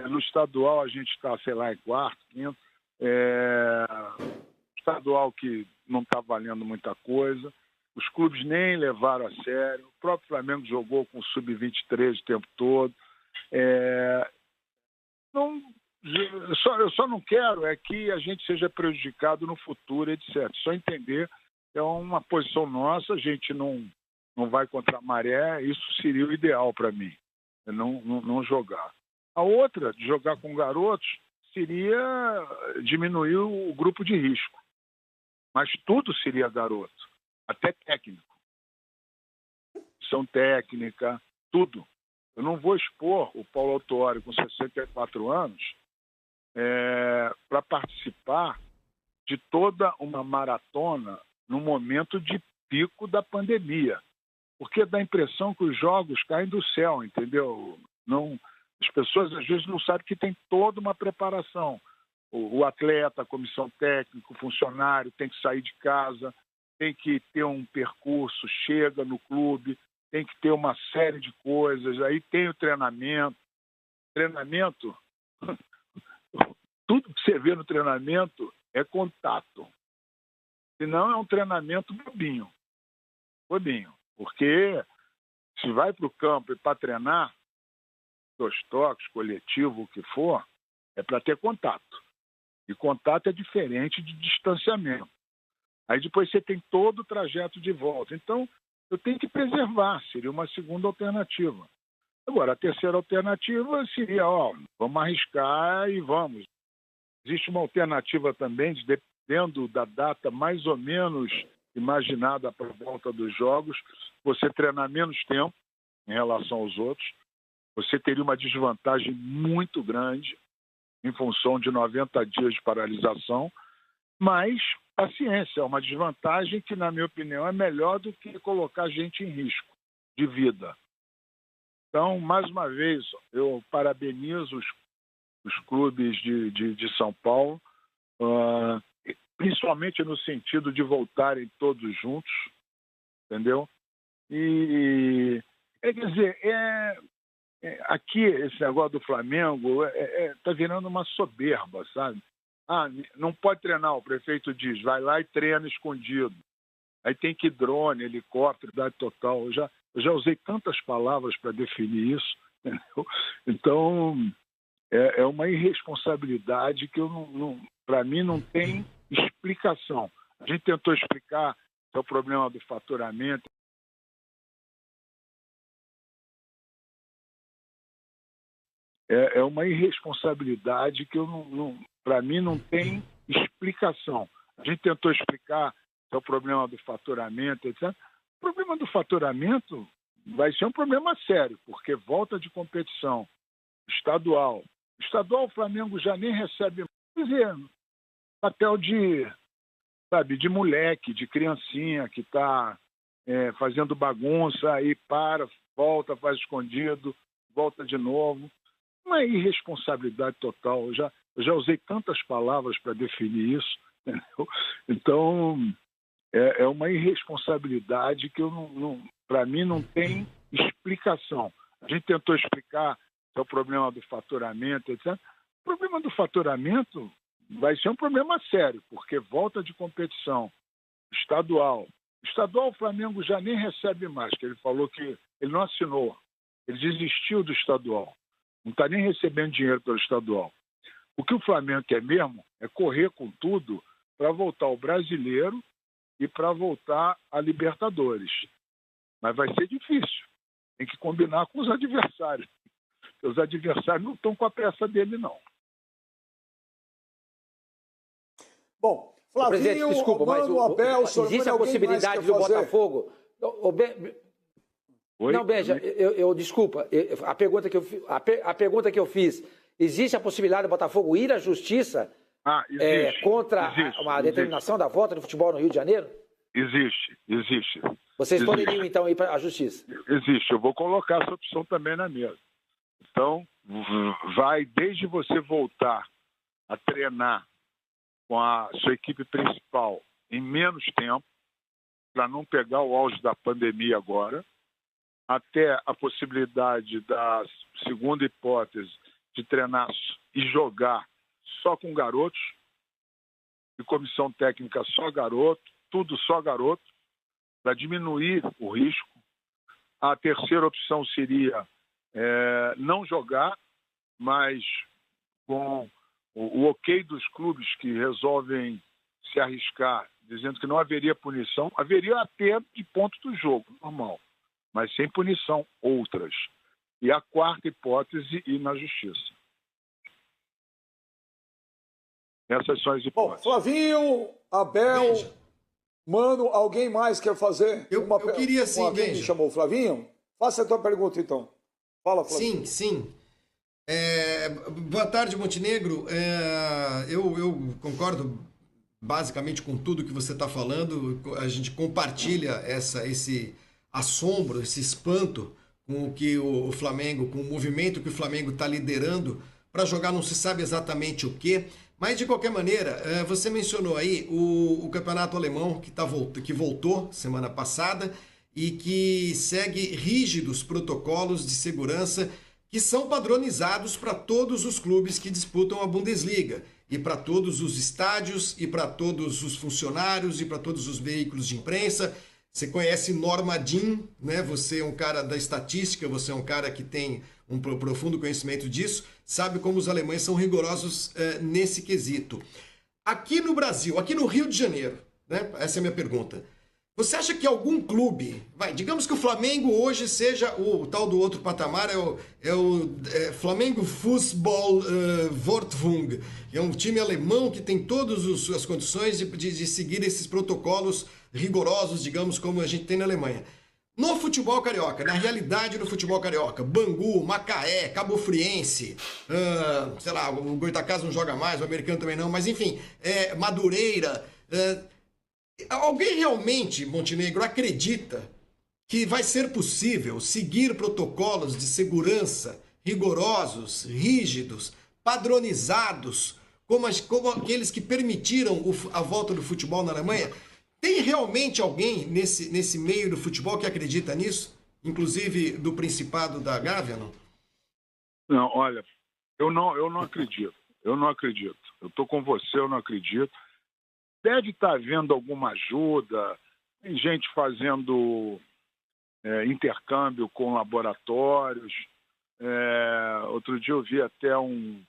no estadual, a gente está, sei lá, em 4º, 5º. Estadual que não está valendo muita coisa. Os clubes nem levaram a sério. O próprio Flamengo jogou com o Sub-23 o tempo todo. Eu só não quero que a gente seja prejudicado no futuro, etc. Só entender que é uma posição nossa, a gente não vai contra a maré, isso seria o ideal para mim, não jogar. A outra, de jogar com garotos, seria diminuir o grupo de risco. Mas tudo seria garoto, até técnico. São técnica, tudo. eu não vou expor o Paulo Autuori com 64 anos para participar de toda uma maratona no momento de pico da pandemia. Porque dá a impressão que os jogos caem do céu, entendeu? Não, as pessoas às vezes não sabem que tem toda uma preparação. O atleta, a comissão técnica, o funcionário tem que sair de casa, tem que ter um percurso, chega no clube, tem que ter uma série de coisas, aí tem o treinamento. Treinamento, tudo que você vê no treinamento é contato. Senão é um treinamento bobinho. Porque se vai para o campo e para treinar, 2 toques, coletivo, o que for, é para ter contato. E contato é diferente de distanciamento. Aí depois você tem todo o trajeto de volta. Então, eu tenho que preservar, seria uma segunda alternativa. Agora, a terceira alternativa seria, vamos arriscar e vamos. Existe uma alternativa também, dependendo da data mais ou menos imaginada para a volta dos jogos, você treinar menos tempo em relação aos outros, você teria uma desvantagem muito grande em função de 90 dias de paralisação, mas paciência, é uma desvantagem que, na minha opinião, é melhor do que colocar gente em risco de vida. Então, mais uma vez, eu parabenizo os clubes de São Paulo, principalmente no sentido de voltarem todos juntos, entendeu? E, quer dizer, aqui, esse negócio do Flamengo está virando uma soberba, sabe? Não pode treinar, o prefeito diz, vai lá e treina escondido. Aí tem que drone, helicóptero, idade total. Eu já usei tantas palavras para definir isso, entendeu? Então, é uma irresponsabilidade que para mim não tem explicação. A gente tentou explicar o problema do faturamento. É uma irresponsabilidade que para mim não tem explicação. A gente tentou explicar o problema do faturamento, etc. O problema do faturamento vai ser um problema sério, porque volta de competição estadual. Estadual, o Flamengo já nem recebe, quer dizer, papel de moleque, de criancinha que está fazendo bagunça, aí volta, faz escondido, volta de novo. Uma irresponsabilidade total. Eu já usei tantas palavras para definir isso, entendeu? Então, é uma irresponsabilidade que para mim não tem explicação. A gente tentou explicar o problema do faturamento, etc. O problema do faturamento vai ser um problema sério, porque volta de competição estadual. Estadual, o Flamengo já nem recebe mais, que ele falou que ele não assinou, ele desistiu do estadual. Não está nem recebendo dinheiro pelo estadual. O que o Flamengo quer mesmo é correr com tudo para voltar ao Brasileiro e para voltar a Libertadores. Mas vai ser difícil. Tem que combinar com os adversários. Os adversários não estão com a pressa dele, não. Bom, Flavinho, presidente, desculpa, mas Abel, existe a possibilidade do Botafogo... Oi? Não, Benja, desculpa, a pergunta que eu fiz, existe a possibilidade do Botafogo ir à justiça contra uma determinação da volta do futebol no Rio de Janeiro? Existe. Vocês poderiam, então, ir para a justiça? Existe, eu vou colocar essa opção também na mesa. Então, vai desde você voltar a treinar com a sua equipe principal em menos tempo, para não pegar o auge da pandemia agora, até a possibilidade da segunda hipótese de treinar e jogar só com garotos, de comissão técnica só garoto, tudo só garoto, para diminuir o risco. A terceira opção seria não jogar, mas com o ok dos clubes que resolvem se arriscar, dizendo que não haveria punição, haveria até de ponto do jogo, normal, mas sem punição, outras. E a quarta hipótese, ir na justiça. Essas são as hipóteses. Bom, Flavinho, Abel, Benja. Mano, alguém mais quer fazer? Eu queria sim, Alguém me Benja. chamou, Flavinho? Faça a tua pergunta, então. Fala, Flávio. Sim. Boa tarde, Montenegro. Eu concordo basicamente com tudo que você está falando. A gente compartilha esse assombro, esse espanto com o que o Flamengo, com o movimento que o Flamengo está liderando para jogar não se sabe exatamente o quê. Mas, de qualquer maneira, você mencionou aí o campeonato alemão que voltou semana passada e que segue rígidos protocolos de segurança que são padronizados para todos os clubes que disputam a Bundesliga, e para todos os estádios, e para todos os funcionários, e para todos os veículos de imprensa. Você conhece Norma Jean, né? Você é um cara da estatística, você é um cara que tem um profundo conhecimento disso, sabe como os alemães são rigorosos nesse quesito. Aqui no Brasil, aqui no Rio de Janeiro, né? Essa é a minha pergunta. Você acha que algum clube, digamos que o Flamengo hoje seja o tal do outro patamar, é o Flamengo Fußball Wortwung, é um time alemão que tem todas as condições de seguir esses protocolos rigorosos, digamos, como a gente tem na Alemanha. No futebol carioca, na realidade do futebol carioca, Bangu, Macaé, Cabo Friense, sei lá, o Goitacazes não joga mais, o americano também não, mas enfim, Madureira... Alguém realmente, Montenegro, acredita que vai ser possível seguir protocolos de segurança rigorosos, rígidos, padronizados, como aqueles que permitiram a volta do futebol na Alemanha? Tem realmente alguém nesse meio do futebol que acredita nisso? Inclusive do Principado da Gávea, não? Não, olha, eu não acredito. Eu não acredito. Eu estou com você, eu não acredito. Deve estar havendo alguma ajuda, tem gente fazendo intercâmbio com laboratórios. Outro dia eu vi até um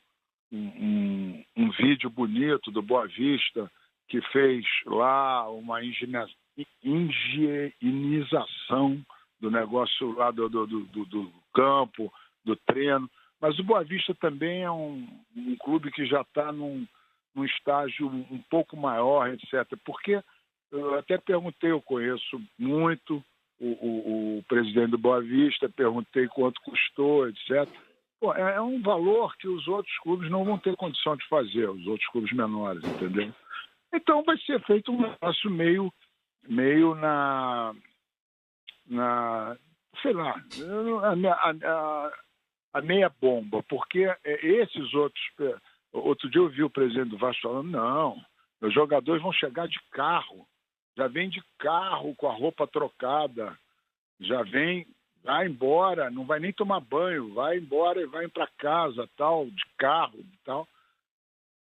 vídeo bonito do Boa Vista, que fez lá uma higienização do negócio lá do campo, do treino. Mas o Boa Vista também é um clube que já está num estágio um pouco maior, etc. Porque eu até perguntei, eu conheço muito o presidente do Boa Vista, perguntei quanto custou, etc. Pô, é um valor que os outros clubes não vão ter condição de fazer, os outros clubes menores, entendeu? Então vai ser feito um negócio meio sei lá, a meia bomba, porque esses outros... Outro dia eu vi o presidente do Vasco falando, não, os jogadores vão chegar de carro, já vem de carro com a roupa trocada, já vem, vai embora, não vai nem tomar banho, vai embora e vai para casa, tal, de carro e tal.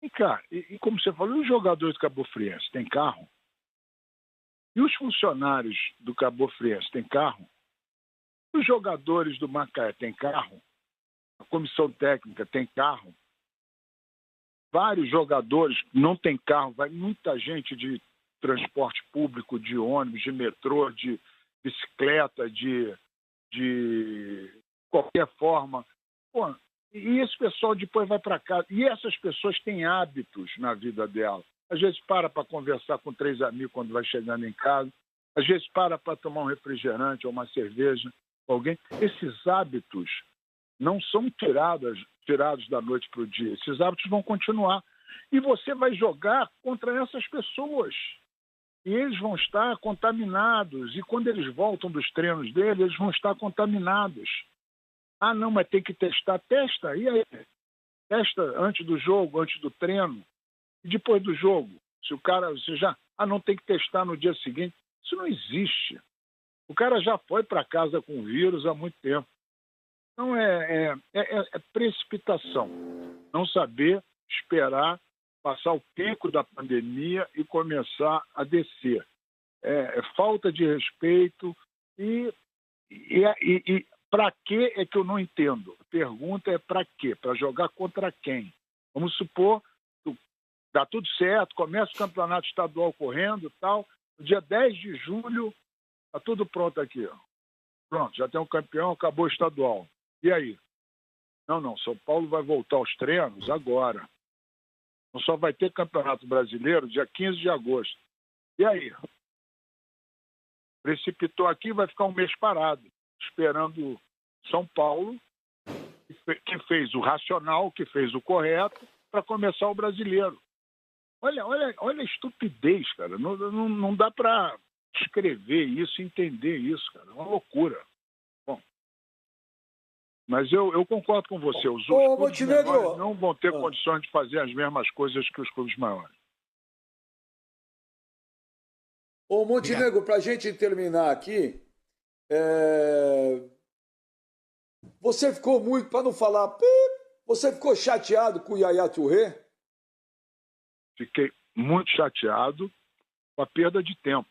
E, cara, e como você falou, os jogadores do Cabo Friense têm carro? E os funcionários do Cabo Friense têm carro? Os jogadores do Macaé têm carro? A comissão técnica tem carro? Vários jogadores não têm carro, vai muita gente de transporte público, de ônibus, de metrô, de bicicleta, de qualquer forma. Pô, e esse pessoal depois vai para casa. E essas pessoas têm hábitos na vida dela. Às vezes para conversar com 3 amigos quando vai chegando em casa. Às vezes para tomar um refrigerante ou uma cerveja com alguém. Esses hábitos não são tirados da noite para o dia. Esses hábitos vão continuar. E você vai jogar contra essas pessoas. E eles vão estar contaminados. E quando eles voltam dos treinos deles, eles vão estar contaminados. Ah, não, mas tem que testar. Testa. E aí? Testa antes do jogo, antes do treino. E depois do jogo. Se o cara... não tem que testar no dia seguinte. Isso não existe. O cara já foi para casa com o vírus há muito tempo. Então, é precipitação. Não saber esperar passar o pico da pandemia e começar a descer. É falta de respeito e para quê é que eu não entendo. A pergunta é para quê? Para jogar contra quem? Vamos supor, dá tudo certo, começa o campeonato estadual correndo e tal, no dia 10 de julho está tudo pronto aqui. Ó. Pronto, já tem um campeão, acabou o estadual. E aí? Não, São Paulo vai voltar aos treinos agora. Não só vai ter Campeonato Brasileiro dia 15 de agosto. E aí? Precipitou aqui, vai ficar um mês parado, esperando São Paulo que fez o racional, que fez o correto para começar o brasileiro. Olha a estupidez, cara. Não dá para escrever isso, entender isso, cara. É uma loucura. Bom, mas eu concordo com você. Os clubes Montenegro, menores não vão ter condições de fazer as mesmas coisas que os clubes maiores. Ô, Montenegro, para a gente terminar aqui, você ficou muito, para não falar, você ficou chateado com o Yaya Touré? Fiquei muito chateado com a perda de tempo.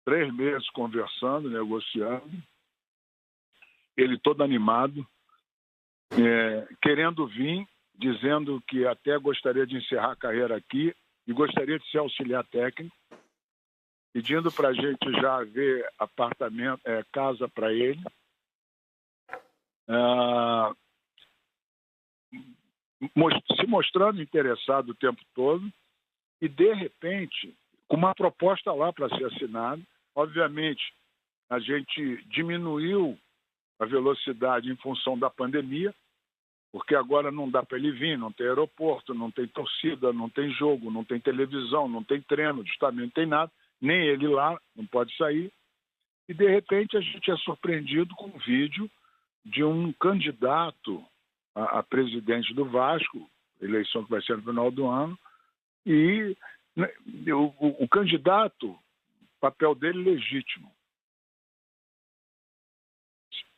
3 meses conversando, negociando, ele todo animado, querendo vir, dizendo que até gostaria de encerrar a carreira aqui e gostaria de ser auxiliar técnico, pedindo para a gente já ver apartamento, casa para ele. Se mostrando interessado o tempo todo e, de repente, com uma proposta lá para ser assinada. Obviamente, a gente diminuiu a velocidade em função da pandemia, porque agora não dá para ele vir, não tem aeroporto, não tem torcida, não tem jogo, não tem televisão, não tem treino, justamente não tem nada, nem ele lá, não pode sair. E, de repente, a gente é surpreendido com um vídeo de um candidato a presidente do Vasco, eleição que vai ser no final do ano, e o candidato, o papel dele legítimo,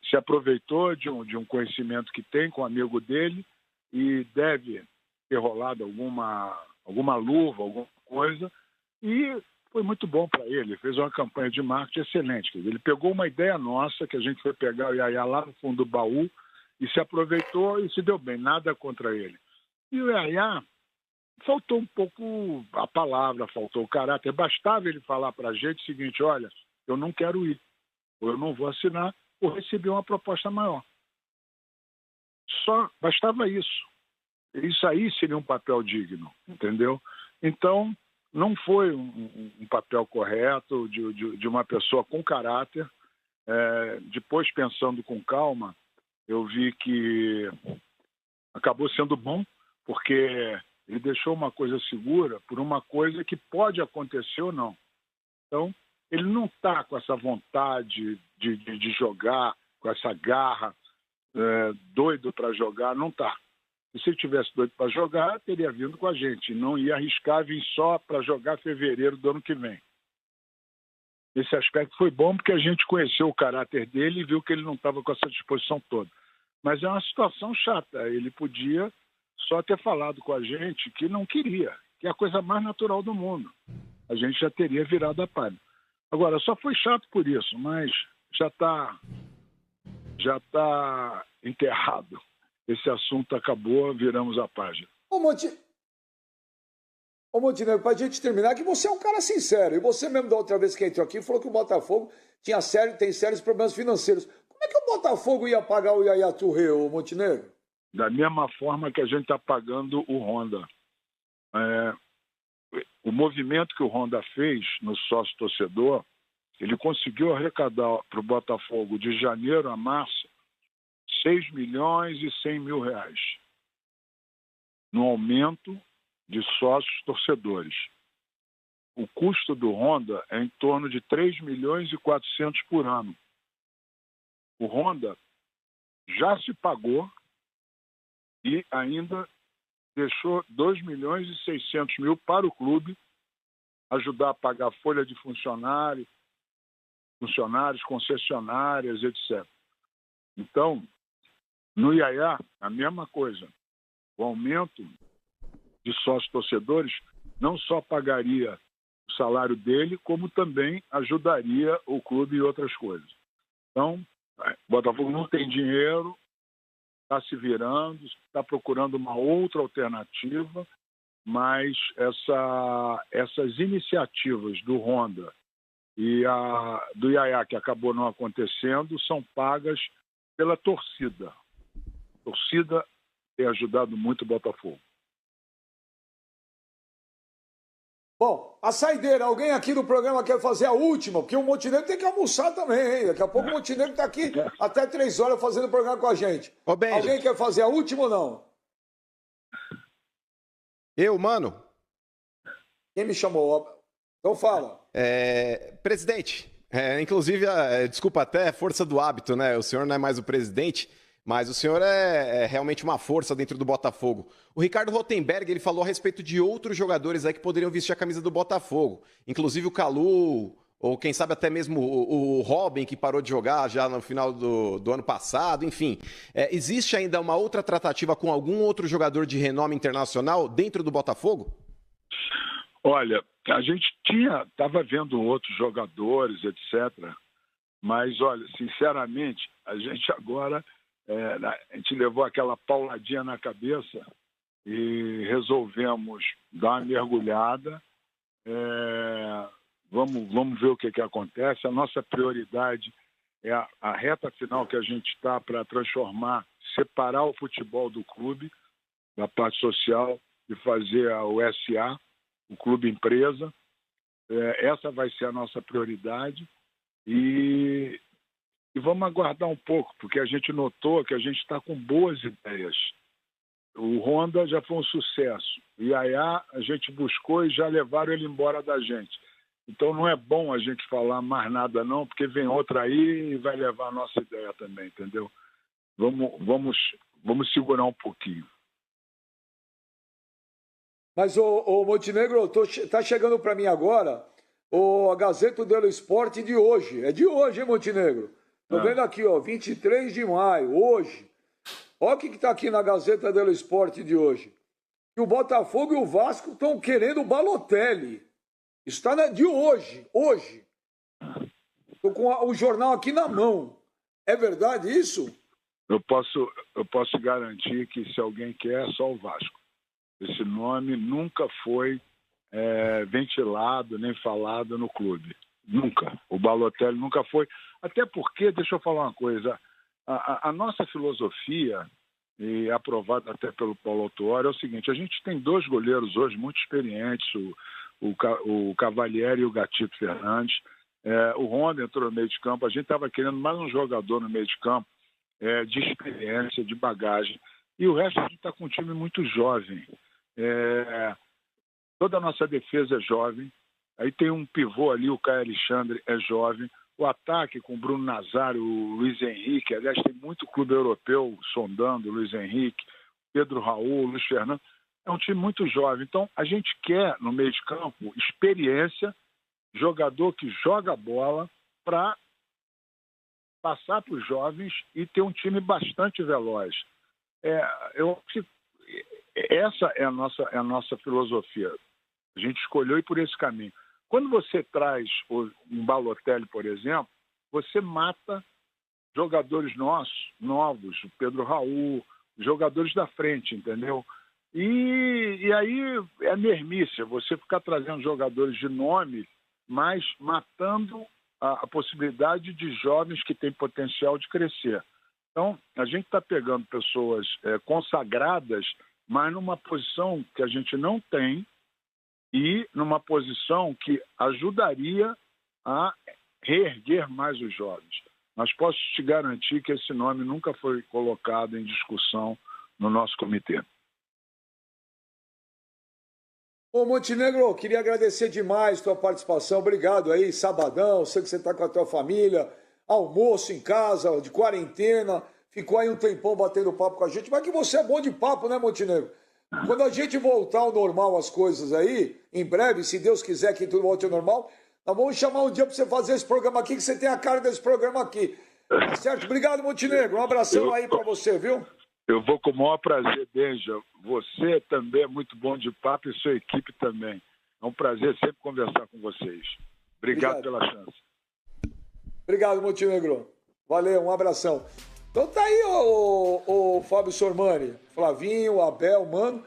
se aproveitou de um conhecimento que tem com um amigo dele e deve ter rolado alguma luva, alguma coisa, e foi muito bom para ele. Fez uma campanha de marketing excelente. Ele pegou uma ideia nossa, que a gente foi pegar o Yaya lá no fundo do baú, e se aproveitou e se deu bem, nada contra ele. E o Yaya, faltou um pouco a palavra, faltou o caráter. Bastava ele falar para a gente o seguinte: olha, eu não quero ir, ou eu não vou assinar, ou receber uma proposta maior. Só bastava isso. Isso aí seria um papel digno, entendeu? Então, não foi um papel correto de uma pessoa com caráter. Depois, pensando com calma, eu vi que acabou sendo bom, porque ele deixou uma coisa segura por uma coisa que pode acontecer ou não. Então, ele não está com essa vontade de jogar, com essa garra, doido para jogar, não está. E se ele tivesse doido para jogar, teria vindo com a gente. Não ia arriscar vir só para jogar fevereiro do ano que vem. Esse aspecto foi bom porque a gente conheceu o caráter dele e viu que ele não estava com essa disposição toda. Mas é uma situação chata. Ele podia só ter falado com a gente que não queria, que é a coisa mais natural do mundo. A gente já teria virado a página. Agora, só foi chato por isso, mas já está enterrado. Esse assunto acabou, viramos a página. Ô, Montenegro, para a gente terminar, que você é um cara sincero. E você mesmo, da outra vez que entrou aqui, falou que o Botafogo tem sérios problemas financeiros. Como é que o Botafogo ia pagar o Yaya Touré, ô Montenegro? Da mesma forma que a gente está pagando o Honda. O movimento que o Honda fez no sócio-torcedor, ele conseguiu arrecadar para o Botafogo de janeiro a março 6 milhões e 100 mil reais no aumento de sócios torcedores. O custo do Honda é em torno de 3 milhões e 400 por ano. O Honda já se pagou e ainda deixou 2 milhões e 600 mil para o clube ajudar a pagar a folha de funcionários, concessionárias, etc. Então, no Yaya, a mesma coisa. O aumento de sócios torcedores não só pagaria o salário dele, como também ajudaria o clube em outras coisas. Então, o Botafogo não tem dinheiro, está se virando, está procurando uma outra alternativa, mas essas iniciativas do Honda e do Yaya, que acabou não acontecendo, são pagas pela torcida. A torcida tem ajudado muito o Botafogo. Bom, a saideira, alguém aqui do programa quer fazer a última, porque o Montenegro tem que almoçar também, hein? Daqui a pouco o Montenegro está aqui até 3 horas fazendo o programa com a gente. Ô, Benja. Alguém quer fazer a última ou não? Eu, mano? Quem me chamou? Então fala. Presidente, inclusive, desculpa até, força do hábito, né? O senhor não é mais o presidente, mas o senhor é realmente uma força dentro do Botafogo. O Ricardo Rotenberg, ele falou a respeito de outros jogadores aí que poderiam vestir a camisa do Botafogo. Inclusive o Calu, ou quem sabe até mesmo o Robin, que parou de jogar já no final do ano passado, enfim. Existe ainda uma outra tratativa com algum outro jogador de renome internacional dentro do Botafogo? Olha, a gente estava vendo outros jogadores, etc. Mas, olha, sinceramente, a gente agora, a gente levou aquela pauladinha na cabeça e resolvemos dar uma mergulhada. Vamos ver o que acontece. A nossa prioridade é a reta final que a gente está para transformar, separar o futebol do clube, da parte social, e fazer o SA, o clube empresa. Essa vai ser a nossa prioridade e vamos aguardar um pouco, porque a gente notou que a gente está com boas ideias. O Honda já foi um sucesso, o Yaya a gente buscou e já levaram ele embora da gente. Então não é bom a gente falar mais nada não, porque vem outra aí e vai levar a nossa ideia também, entendeu? Vamos segurar um pouquinho. Mas, o Montenegro, tá chegando para mim agora a Gazeta dello Sport de hoje. É de hoje, hein, Montenegro? Tô vendo aqui, 23 de maio, hoje. Olha o que tá aqui na Gazeta dello Sport de hoje. Que o Botafogo e o Vasco estão querendo o Balotelli. Isso tá de hoje. Tô com o jornal aqui na mão. É verdade isso? Eu posso garantir que se alguém quer, é só o Vasco. Esse nome nunca foi ventilado nem falado no clube. Nunca. O Balotelli nunca foi. Até porque, deixa eu falar uma coisa, a nossa filosofia, e aprovada até pelo Paulo Autuori, é o seguinte: a gente tem 2 goleiros hoje muito experientes, o Cavalieri e o Gatito Fernandes. O Honda entrou no meio de campo. A gente estava querendo mais um jogador no meio de campo, de experiência, de bagagem. E o resto a gente está com um time muito jovem. Toda a nossa defesa é jovem. Aí tem um pivô ali, o Caio Alexandre, é jovem. O ataque com o Bruno Nazário, o Luiz Henrique. Aliás, tem muito clube europeu sondando o Luiz Henrique, Pedro Raul, Luiz Fernando. É um time muito jovem. Então, a gente quer, no meio de campo, experiência, jogador que joga bola para passar para os jovens e ter um time bastante veloz. Essa é a nossa filosofia. A gente escolheu ir por esse caminho. Quando você traz um Balotelli, por exemplo, você mata jogadores novos, o Pedro Raul, jogadores da frente, entendeu? E aí é mermícia, você ficar trazendo jogadores de nome, mas matando a possibilidade de jovens que têm potencial de crescer. Então, a gente está pegando pessoas consagradas, mas numa posição que a gente não tem e numa posição que ajudaria a reerguer mais os jovens. Mas posso te garantir que esse nome nunca foi colocado em discussão no nosso comitê. Ô, Montenegro, queria agradecer demais a tua participação. Obrigado aí, sabadão. Sei que você está com a tua família, almoço em casa, de quarentena. Ficou aí um tempão batendo papo com a gente. Mas que você é bom de papo, né, Montenegro? Quando a gente voltar ao normal as coisas aí, em breve, se Deus quiser que tudo volte ao normal, nós vamos chamar um dia para você fazer esse programa aqui, que você tem a cara desse programa aqui. Tá certo? Obrigado, Montenegro. Um abração aí para você, viu? Eu vou com o maior prazer, Benja. Você também é muito bom de papo e sua equipe também. É um prazer sempre conversar com vocês. Obrigado pela chance. Obrigado, Montenegro. Valeu, um abração. Então tá aí o Fábio Sormani, Flavinho, Abel, mano.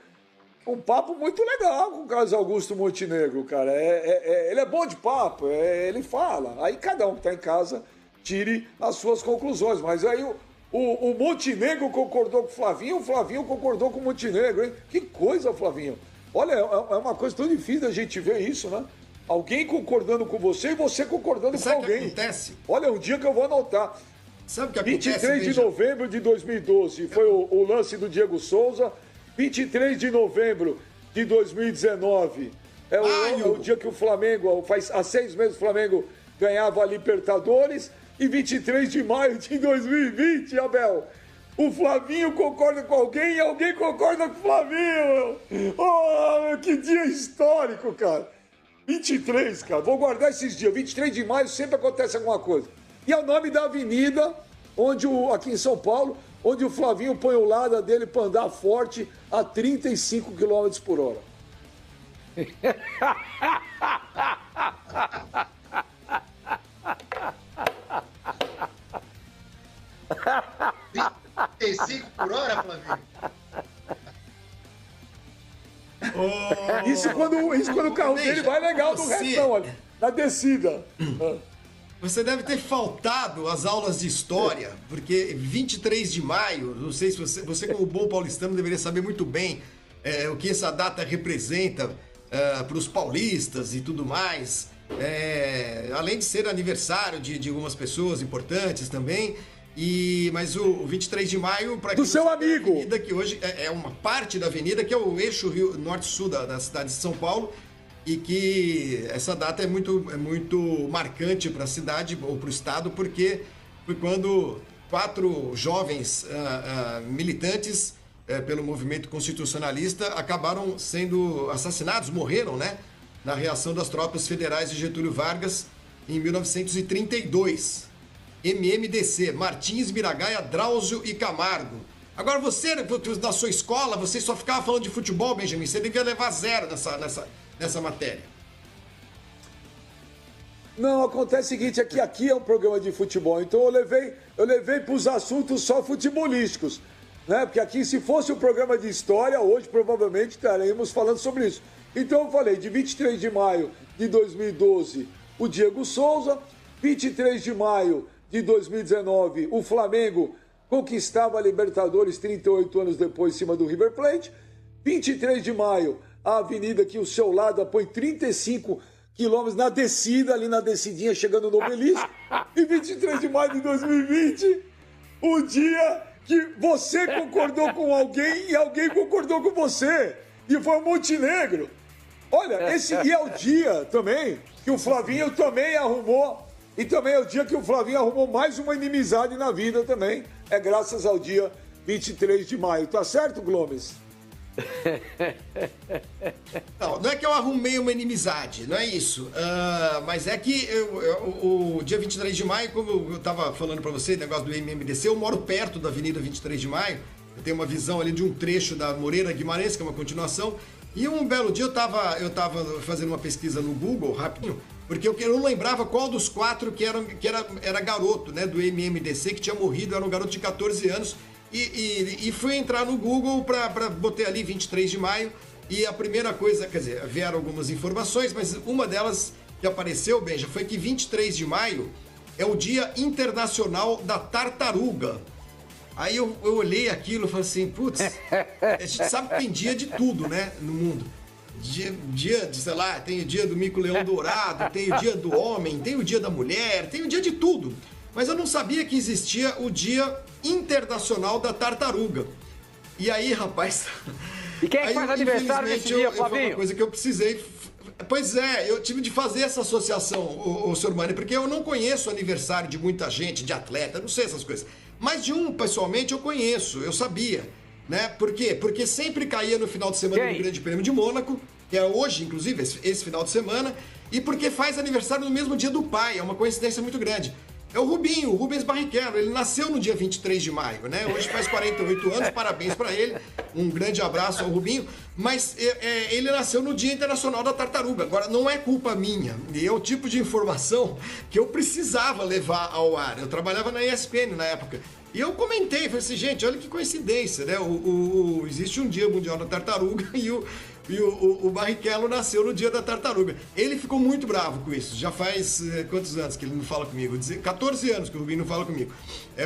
Um papo muito legal com o Carlos Augusto Montenegro, cara. Ele é bom de papo, ele fala. Aí cada um que tá em casa tire as suas conclusões. Mas aí o Montenegro concordou com o Flavinho concordou com o Montenegro, hein? Que coisa, Flavinho. Olha, é uma coisa tão difícil a gente ver isso, né? Alguém concordando com você e você concordando com alguém. Sabe o que acontece? Olha, um dia que eu vou anotar. Sabe o que acontece? 23 de novembro de 2012 foi o lance do Diego Souza. 23 de novembro de 2019 é o dia que o Flamengo, há 6 meses o Flamengo ganhava a Libertadores. E 23 de maio de 2020, Abel, o Flavinho concorda com alguém e alguém concorda com o Flavinho. Oh, que dia histórico, cara. 23, cara. Vou guardar esses dias. 23 de maio sempre acontece alguma coisa. E é o nome da avenida, aqui em São Paulo, onde o Flavinho põe o lado dele para andar forte a 35 km por hora. 35 por hora, Flavinho? Isso quando o carro dele vai legal do retão, olha, na descida. Você deve ter faltado às aulas de história, porque 23 de maio, não sei se você como bom paulistano deveria saber muito bem o que essa data representa para os paulistas e tudo mais. Além de ser aniversário de algumas pessoas importantes também. Mas o 23 de maio, para do seu amigo, avenida que hoje é uma parte da avenida que é o eixo Rio Norte-Sul da cidade de São Paulo, e que essa data é muito marcante para a cidade ou para o estado, porque foi quando 4 jovens militantes pelo movimento constitucionalista acabaram sendo assassinados, morreram, né, na reação das tropas federais de Getúlio Vargas em 1932. MMDC, Martins, Miragaia, Drauzio e Camargo. Agora você, na sua escola, você só ficava falando de futebol, Benjamin. Você devia levar 0 nessa matéria. Não, acontece o seguinte, é que aqui é um programa de futebol, então eu levei para os assuntos só futebolísticos, né? Porque aqui, se fosse um programa de história, hoje provavelmente estaremos falando sobre isso. Então eu falei de 23 de maio de 2012, o Diego Souza, 23 de maio de 2019, o Flamengo conquistava a Libertadores 38 anos depois em cima do River Plate. 23 de maio, a avenida que o seu lado põe 35 quilômetros na descida, ali na descidinha, chegando no Obelisco. E 23 de maio de 2020, o dia que você concordou com alguém e alguém concordou com você. E foi o Montenegro. Olha, esse dia é o dia também que o Flavinho também arrumou. E também é o dia que o Flavinho arrumou mais uma inimizade na vida também. É graças ao dia 23 de maio. Tá certo, Gomes? Não é que eu arrumei uma inimizade, não é isso. Mas é que o dia 23 de maio, como eu tava falando pra você, negócio do MMDC, eu moro perto da Avenida 23 de maio. Eu tenho uma visão ali de um trecho da Moreira Guimarães, que é uma continuação. E um belo dia eu tava fazendo uma pesquisa no Google, rapidinho, porque eu não lembrava qual dos 4 que era garoto, né, do MMDC, que tinha morrido, era um garoto de 14 anos, e fui entrar no Google para botar ali 23 de maio, e a primeira coisa, quer dizer, vieram algumas informações, mas uma delas que apareceu, Benja, foi que 23 de maio é o Dia Internacional da Tartaruga. Aí eu olhei aquilo e falei assim, putz, a gente sabe que tem dia de tudo, né, no mundo. Dia de, sei lá, tem o dia do mico-leão dourado, tem o dia do homem, tem o dia da mulher, tem o dia de tudo. Mas eu não sabia que existia o Dia Internacional da Tartaruga. E aí, rapaz... E quem é que faz aniversário nesse dia, Flavinho? Foi uma coisa que eu precisei... Pois é, eu tive de fazer essa associação, o Sr. Mani, porque eu não conheço o aniversário de muita gente, de atleta, não sei essas coisas. Mas de um, pessoalmente, eu conheço, eu sabia. Né? Por quê? Porque sempre caía no final de semana do Grande Prêmio de Mônaco, que é hoje, inclusive, esse final de semana, e porque faz aniversário no mesmo dia do pai, é uma coincidência muito grande. É o Rubinho, o Rubens Barrichello, ele nasceu no dia 23 de maio, né? Hoje faz 48 anos, parabéns para ele, um grande abraço ao Rubinho, mas ele nasceu no Dia Internacional da Tartaruga. Agora, não é culpa minha, é o tipo de informação que eu precisava levar ao ar. Eu trabalhava na ESPN na época, e eu comentei, falei assim, gente, olha que coincidência, né? Existe um Dia Mundial da Tartaruga e o Barrichello nasceu no Dia da Tartaruga. Ele ficou muito bravo com isso. Já faz quantos anos que ele não fala comigo? 14 anos que o Rubinho não fala comigo.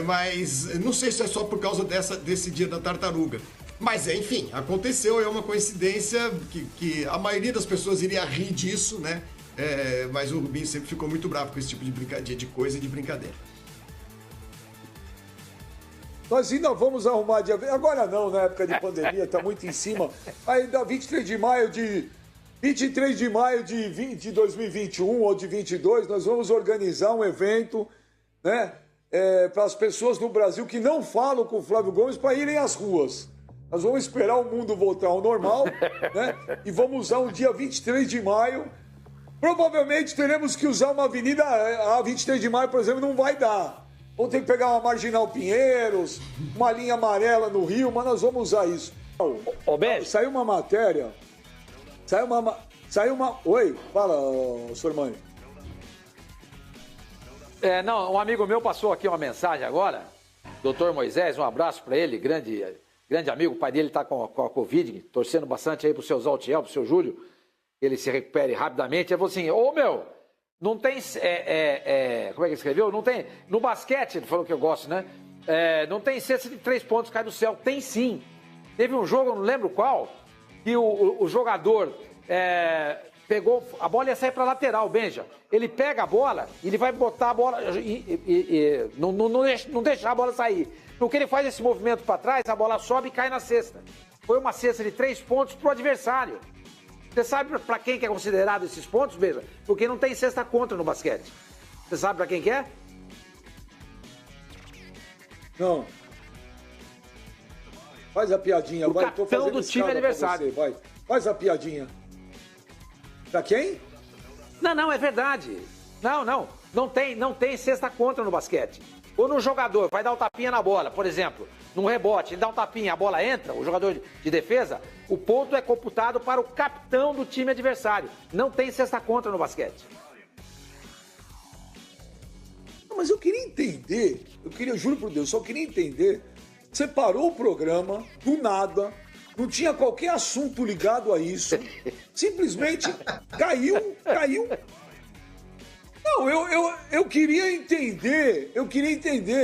Mas não sei se é só por causa desse Dia da Tartaruga. Mas, enfim, aconteceu, é uma coincidência que a maioria das pessoas iria rir disso, né? Mas o Rubinho sempre ficou muito bravo com esse tipo de brincadeira, de coisa e de brincadeira. Nós ainda vamos arrumar dia... Agora não, na época de pandemia, está muito em cima. Ainda 23 de maio de 2021 ou de 22, nós vamos organizar um evento, né, para as pessoas no Brasil que não falam com o Flávio Gomes para irem às ruas. Nós vamos esperar o mundo voltar ao normal, né, e vamos usar um dia 23 de maio. Provavelmente teremos que usar uma avenida, a 23 de maio, por exemplo, não vai dar. Vamos ter que pegar uma Marginal Pinheiros, uma linha amarela no Rio, mas nós vamos usar isso. Saiu uma matéria. Saiu uma. Oi, fala, Sormani. Não, um amigo meu passou aqui uma mensagem agora. Doutor Moisés, um abraço para ele, grande amigo. O pai dele está com a Covid, torcendo bastante aí pro seu Zaltiel, pro seu Júlio, que ele se recupere rapidamente. Ele falou assim: não tem. Como é que escreveu? Não tem. No basquete, ele falou que eu gosto, né? Não tem cesta de 3 pontos cai do céu. Tem sim. Teve um jogo, eu não lembro qual, que o jogador pegou. A bola ia sair para lateral, Benja. Ele pega a bola e ele vai botar a bola. Não deixar a bola sair. No que ele faz esse movimento para trás, a bola sobe e cai na cesta. Foi uma cesta de 3 pontos pro adversário. Você sabe para quem que é considerado esses pontos, Beija? Porque não tem cesta contra no basquete. Você sabe para quem que é? Não. Faz a piadinha, vai. Tô fazendo do time adversário. Vai. Faz a piadinha. Pra quem? Não, é verdade. Não tem cesta contra no basquete. Ou no jogador vai dar um tapinha na bola, por exemplo, num rebote, ele dá um tapinha, a bola entra, o jogador de defesa, o ponto é computado para o capitão do time adversário. Não tem cesta contra no basquete. Não, mas eu queria entender, juro por Deus, só queria entender. Você parou o programa, do nada, não tinha qualquer assunto ligado a isso, simplesmente caiu. Não, eu queria entender,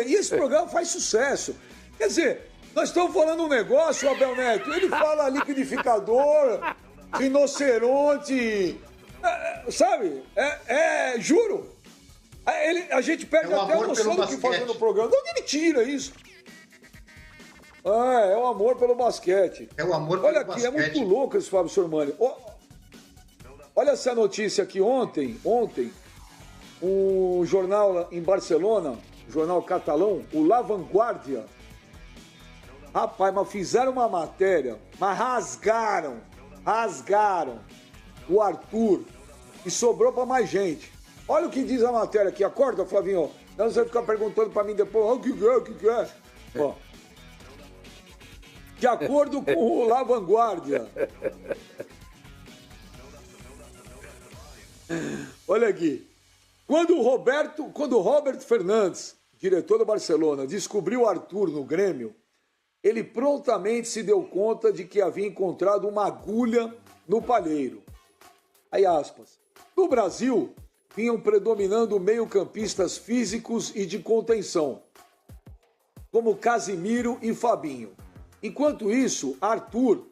e esse programa faz sucesso. Quer dizer, nós estamos falando um negócio, Abel Neto, ele fala liquidificador, rinoceronte, sabe? Juro. A gente perde até a noção do que faz no programa. De onde ele tira isso? É o amor pelo basquete. É o amor pelo basquete. Olha aqui, é muito louco esse Fábio Sormani. Olha essa notícia aqui ontem, um jornal em Barcelona, jornal catalão, o La Vanguardia. Rapaz, mas fizeram uma matéria, mas rasgaram o Arthur e sobrou para mais gente. Olha o que diz a matéria aqui, acorda, Flavinho. Não você ficar perguntando para mim depois, o que é? Ó. De acordo com o La Vanguardia. Olha aqui. Quando o Robert Fernandes, diretor do Barcelona, descobriu o Arthur no Grêmio, ele prontamente se deu conta de que havia encontrado uma agulha no palheiro. Aí, aspas. No Brasil, vinham predominando meio-campistas físicos e de contenção, como Casimiro e Fabinho. Enquanto isso, Arthur,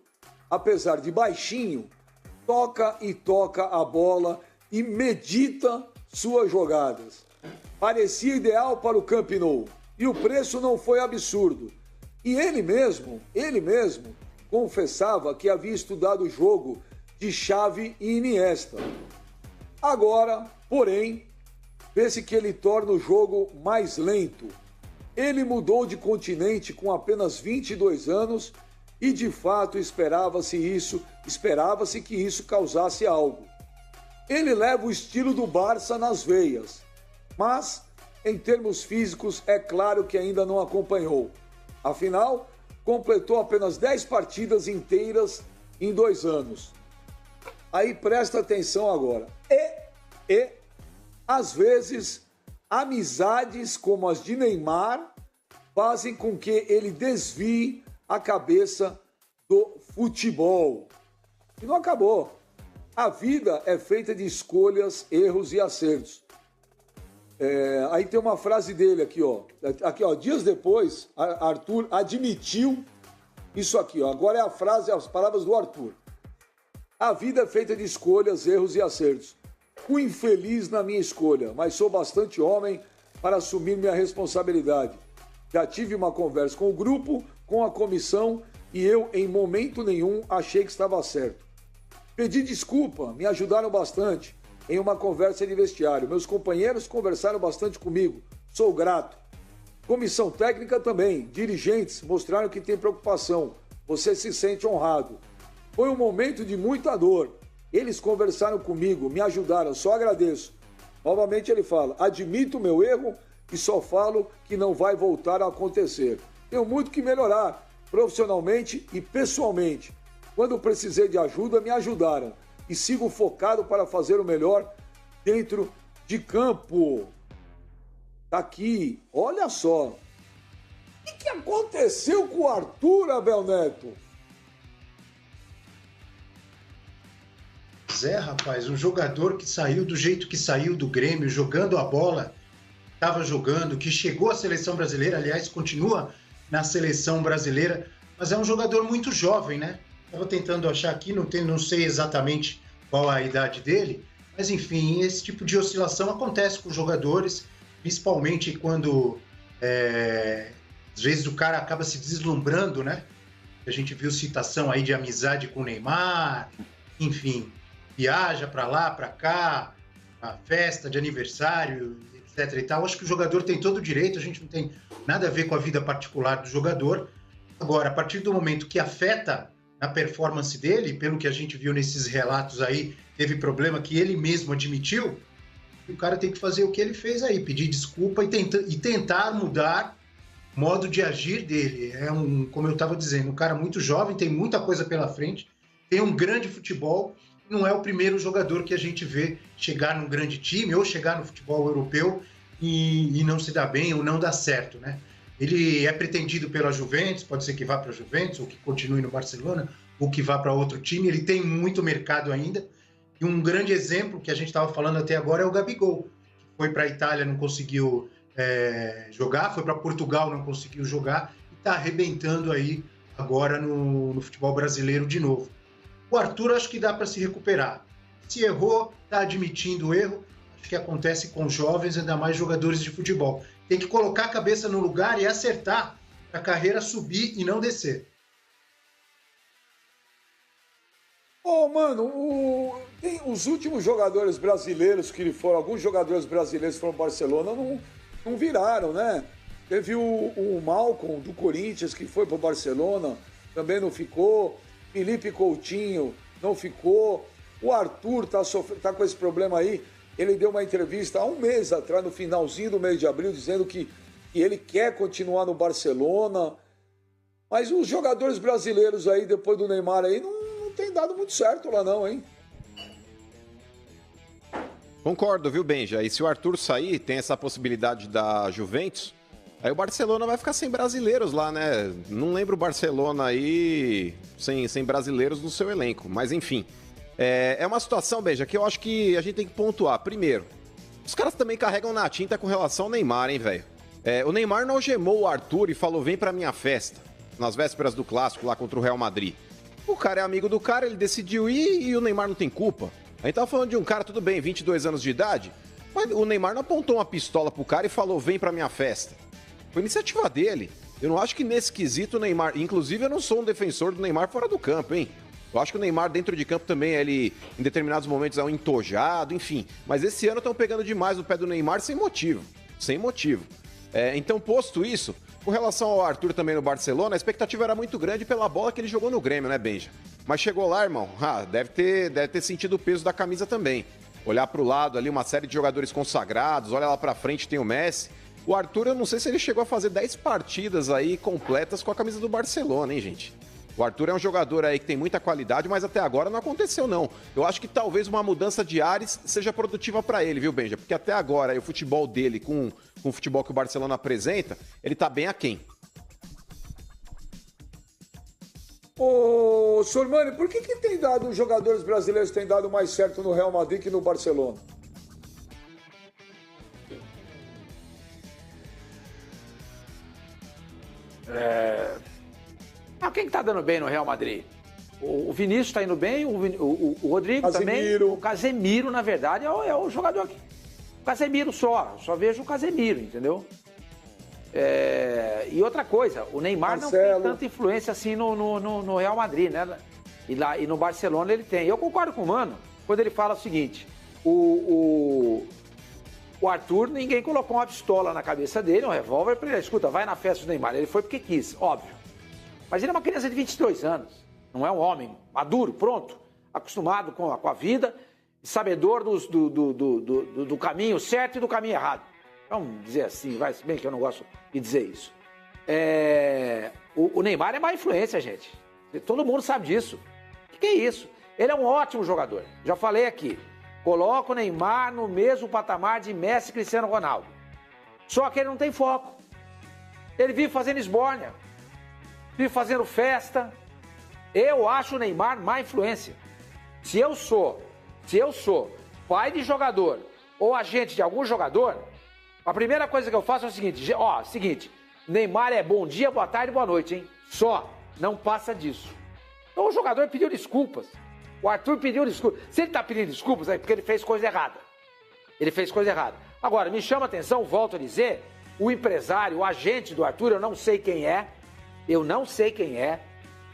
apesar de baixinho, toca a bola e medita suas jogadas. Parecia ideal para o Camp Nou e o preço não foi absurdo. E ele mesmo confessava que havia estudado o jogo de Xavi e Iniesta. Agora, porém, vê-se que ele torna o jogo mais lento. Ele mudou de continente com apenas 22 anos e, de fato, esperava-se que isso causasse algo. Ele leva o estilo do Barça nas veias, mas, em termos físicos, é claro que ainda não acompanhou. Afinal, completou apenas 10 partidas inteiras em 2 anos. Aí presta atenção agora. Às vezes, amizades como as de Neymar fazem com que ele desvie a cabeça do futebol. E não acabou. A vida é feita de escolhas, erros e acertos. Aí tem uma frase dele aqui, ó. Dias depois, Arthur admitiu isso aqui, ó. Agora é a frase, as palavras do Arthur. A vida é feita de escolhas, erros e acertos. Fui infeliz na minha escolha, mas sou bastante homem para assumir minha responsabilidade. Já tive uma conversa com o grupo, com a comissão, e eu, em momento nenhum, achei que estava certo. Pedi desculpa, me ajudaram bastante em uma conversa de vestiário. Meus companheiros conversaram bastante comigo, sou grato. Comissão técnica também, dirigentes mostraram que tem preocupação, você se sente honrado. Foi um momento de muita dor. Eles conversaram comigo, me ajudaram, só agradeço. Novamente ele fala, admito o meu erro e só falo que não vai voltar a acontecer. Tenho muito que melhorar, profissionalmente e pessoalmente. Quando precisei de ajuda, me ajudaram. E sigo focado para fazer o melhor dentro de campo. Tá aqui, olha só. O que aconteceu com o Arthur, Abel Neto? Pois é, rapaz, um jogador que saiu do jeito que saiu do Grêmio, jogando a bola, estava jogando, que chegou à seleção brasileira, aliás, continua na seleção brasileira, mas é um jogador muito jovem, né? Estava tentando achar aqui, não sei exatamente qual a idade dele, mas enfim, esse tipo de oscilação acontece com os jogadores, principalmente quando às vezes o cara acaba se deslumbrando, né? A gente viu citação aí de amizade com o Neymar, enfim, viaja para lá, para cá, a festa de aniversário, etc e tal. Acho que o jogador tem todo o direito, a gente não tem nada a ver com a vida particular do jogador. Agora, a partir do momento que afeta na performance dele, pelo que a gente viu nesses relatos aí, teve problema que ele mesmo admitiu, o cara tem que fazer o que ele fez aí, pedir desculpa e tentar mudar o modo de agir dele. É como eu estava dizendo, um cara muito jovem, tem muita coisa pela frente, tem um grande futebol, não é o primeiro jogador que a gente vê chegar num grande time ou chegar no futebol europeu e não se dá bem ou não dá certo, né? Ele é pretendido pela Juventus, pode ser que vá para a Juventus ou que continue no Barcelona ou que vá para outro time, ele tem muito mercado ainda. E um grande exemplo que a gente estava falando até agora é o Gabigol, que foi para a Itália, não conseguiu jogar, foi para Portugal, não conseguiu jogar e está arrebentando aí agora no futebol brasileiro de novo. O Arthur acho que dá para se recuperar. Se errou, está admitindo o erro. Acho que acontece com jovens, ainda mais jogadores de futebol. Tem que colocar a cabeça no lugar e acertar para a carreira subir e não descer. Mano, tem os últimos jogadores brasileiros que foram, alguns jogadores brasileiros que foram para o Barcelona não viraram, né? Teve o Malcom do Corinthians que foi para o Barcelona, também não ficou. Felipe Coutinho não ficou. O Arthur tá com esse problema aí. Ele deu uma entrevista há um mês atrás, no finalzinho do mês de abril, dizendo que ele quer continuar no Barcelona. Mas os jogadores brasileiros aí, depois do Neymar aí, não tem dado muito certo lá não, hein? Concordo, viu, Benja? E se o Arthur sair, tem essa possibilidade da Juventus, aí o Barcelona vai ficar sem brasileiros lá, né? Não lembro o Barcelona aí sem brasileiros no seu elenco. Mas, enfim, é uma situação, Benja, que eu acho que a gente tem que pontuar. Primeiro, os caras também carregam na tinta com relação ao Neymar, hein, velho? O Neymar não algemou o Arthur e falou, vem pra minha festa, nas vésperas do Clássico lá contra o Real Madrid. O cara é amigo do cara, ele decidiu ir e o Neymar não tem culpa. A gente tava falando de um cara, tudo bem, 22 anos de idade, mas o Neymar não apontou uma pistola pro cara e falou, vem pra minha festa. Foi iniciativa dele. Eu não acho que nesse quesito o Neymar... Inclusive, eu não sou um defensor do Neymar fora do campo, hein? Eu acho que o Neymar dentro de campo também, ele em determinados momentos é um entojado, enfim. Mas esse ano estão pegando demais o pé do Neymar sem motivo. Sem motivo. Então, posto isso, com relação ao Arthur também no Barcelona, a expectativa era muito grande pela bola que ele jogou no Grêmio, né, Benja? Mas chegou lá, irmão, deve ter sentido o peso da camisa também. Olhar pro lado ali, uma série de jogadores consagrados, olha lá pra frente, tem o Messi. O Arthur, eu não sei se ele chegou a fazer 10 partidas aí completas com a camisa do Barcelona, hein, gente? O Arthur é um jogador aí que tem muita qualidade, mas até agora não aconteceu, não. Eu acho que talvez uma mudança de ares seja produtiva para ele, viu, Benja? Porque até agora, aí, o futebol dele com o futebol que o Barcelona apresenta, ele tá bem aquém. Ô, Sormani, por que tem dado, os jogadores brasileiros têm dado mais certo no Real Madrid que no Barcelona? Mas quem que tá dando bem no Real Madrid? O Vinícius está indo bem, o Rodrigo Casemiro. também. O Casemiro, na verdade, é o jogador aqui. O Casemiro só vejo o Casemiro, entendeu? E outra coisa, o Neymar Marcelo. não tem tanta influência assim no Real Madrid, né? E no Barcelona ele tem. Eu concordo com o Mano quando ele fala o seguinte: o Arthur, ninguém colocou uma pistola na cabeça dele, um revólver, para ele, escuta, vai na festa do Neymar. Ele foi porque quis, óbvio. Mas ele é uma criança de 22 anos, não é um homem maduro, pronto, acostumado com a vida, sabedor do caminho certo e do caminho errado. Vamos dizer assim, vai, se bem que eu não gosto de dizer isso. O Neymar é má influência, gente. Todo mundo sabe disso. O que é isso? Ele é um ótimo jogador. Já falei aqui. Coloca o Neymar no mesmo patamar de Messi e Cristiano Ronaldo. Só que ele não tem foco. Ele vive fazendo esbórnia. Vive fazendo festa. Eu acho o Neymar má influência. Se eu sou pai de jogador ou agente de algum jogador, a primeira coisa que eu faço é o seguinte, Neymar é bom dia, boa tarde, boa noite, hein? Só, não passa disso. Então o jogador pediu desculpas. O Arthur pediu desculpas. Se ele está pedindo desculpas, é porque ele fez coisa errada. Agora, me chama a atenção, volto a dizer, o empresário, o agente do Arthur, eu não sei quem é,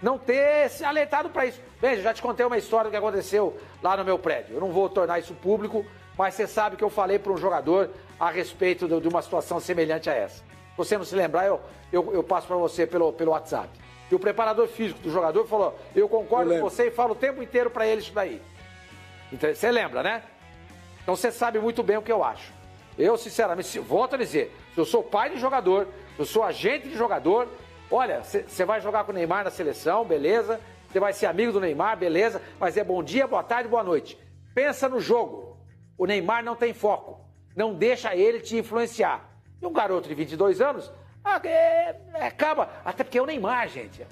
não ter se alertado para isso. Veja, já te contei uma história que aconteceu lá no meu prédio. Eu não vou tornar isso público, mas você sabe que eu falei para um jogador a respeito de uma situação semelhante a essa. Se você não se lembrar, eu passo para você pelo WhatsApp. E o preparador físico do jogador falou, eu concordo com você e falo o tempo inteiro para ele isso daí. Então, você lembra, né? Então você sabe muito bem o que eu acho. Eu, sinceramente, volto a dizer, se eu sou pai de jogador, se eu sou agente de jogador, olha, você vai jogar com o Neymar na seleção, beleza? Você vai ser amigo do Neymar, beleza? Mas é bom dia, boa tarde, boa noite. Pensa no jogo. O Neymar não tem foco. Não deixa ele te influenciar. E um garoto de 22 anos... acaba, até porque é o Neymar, gente.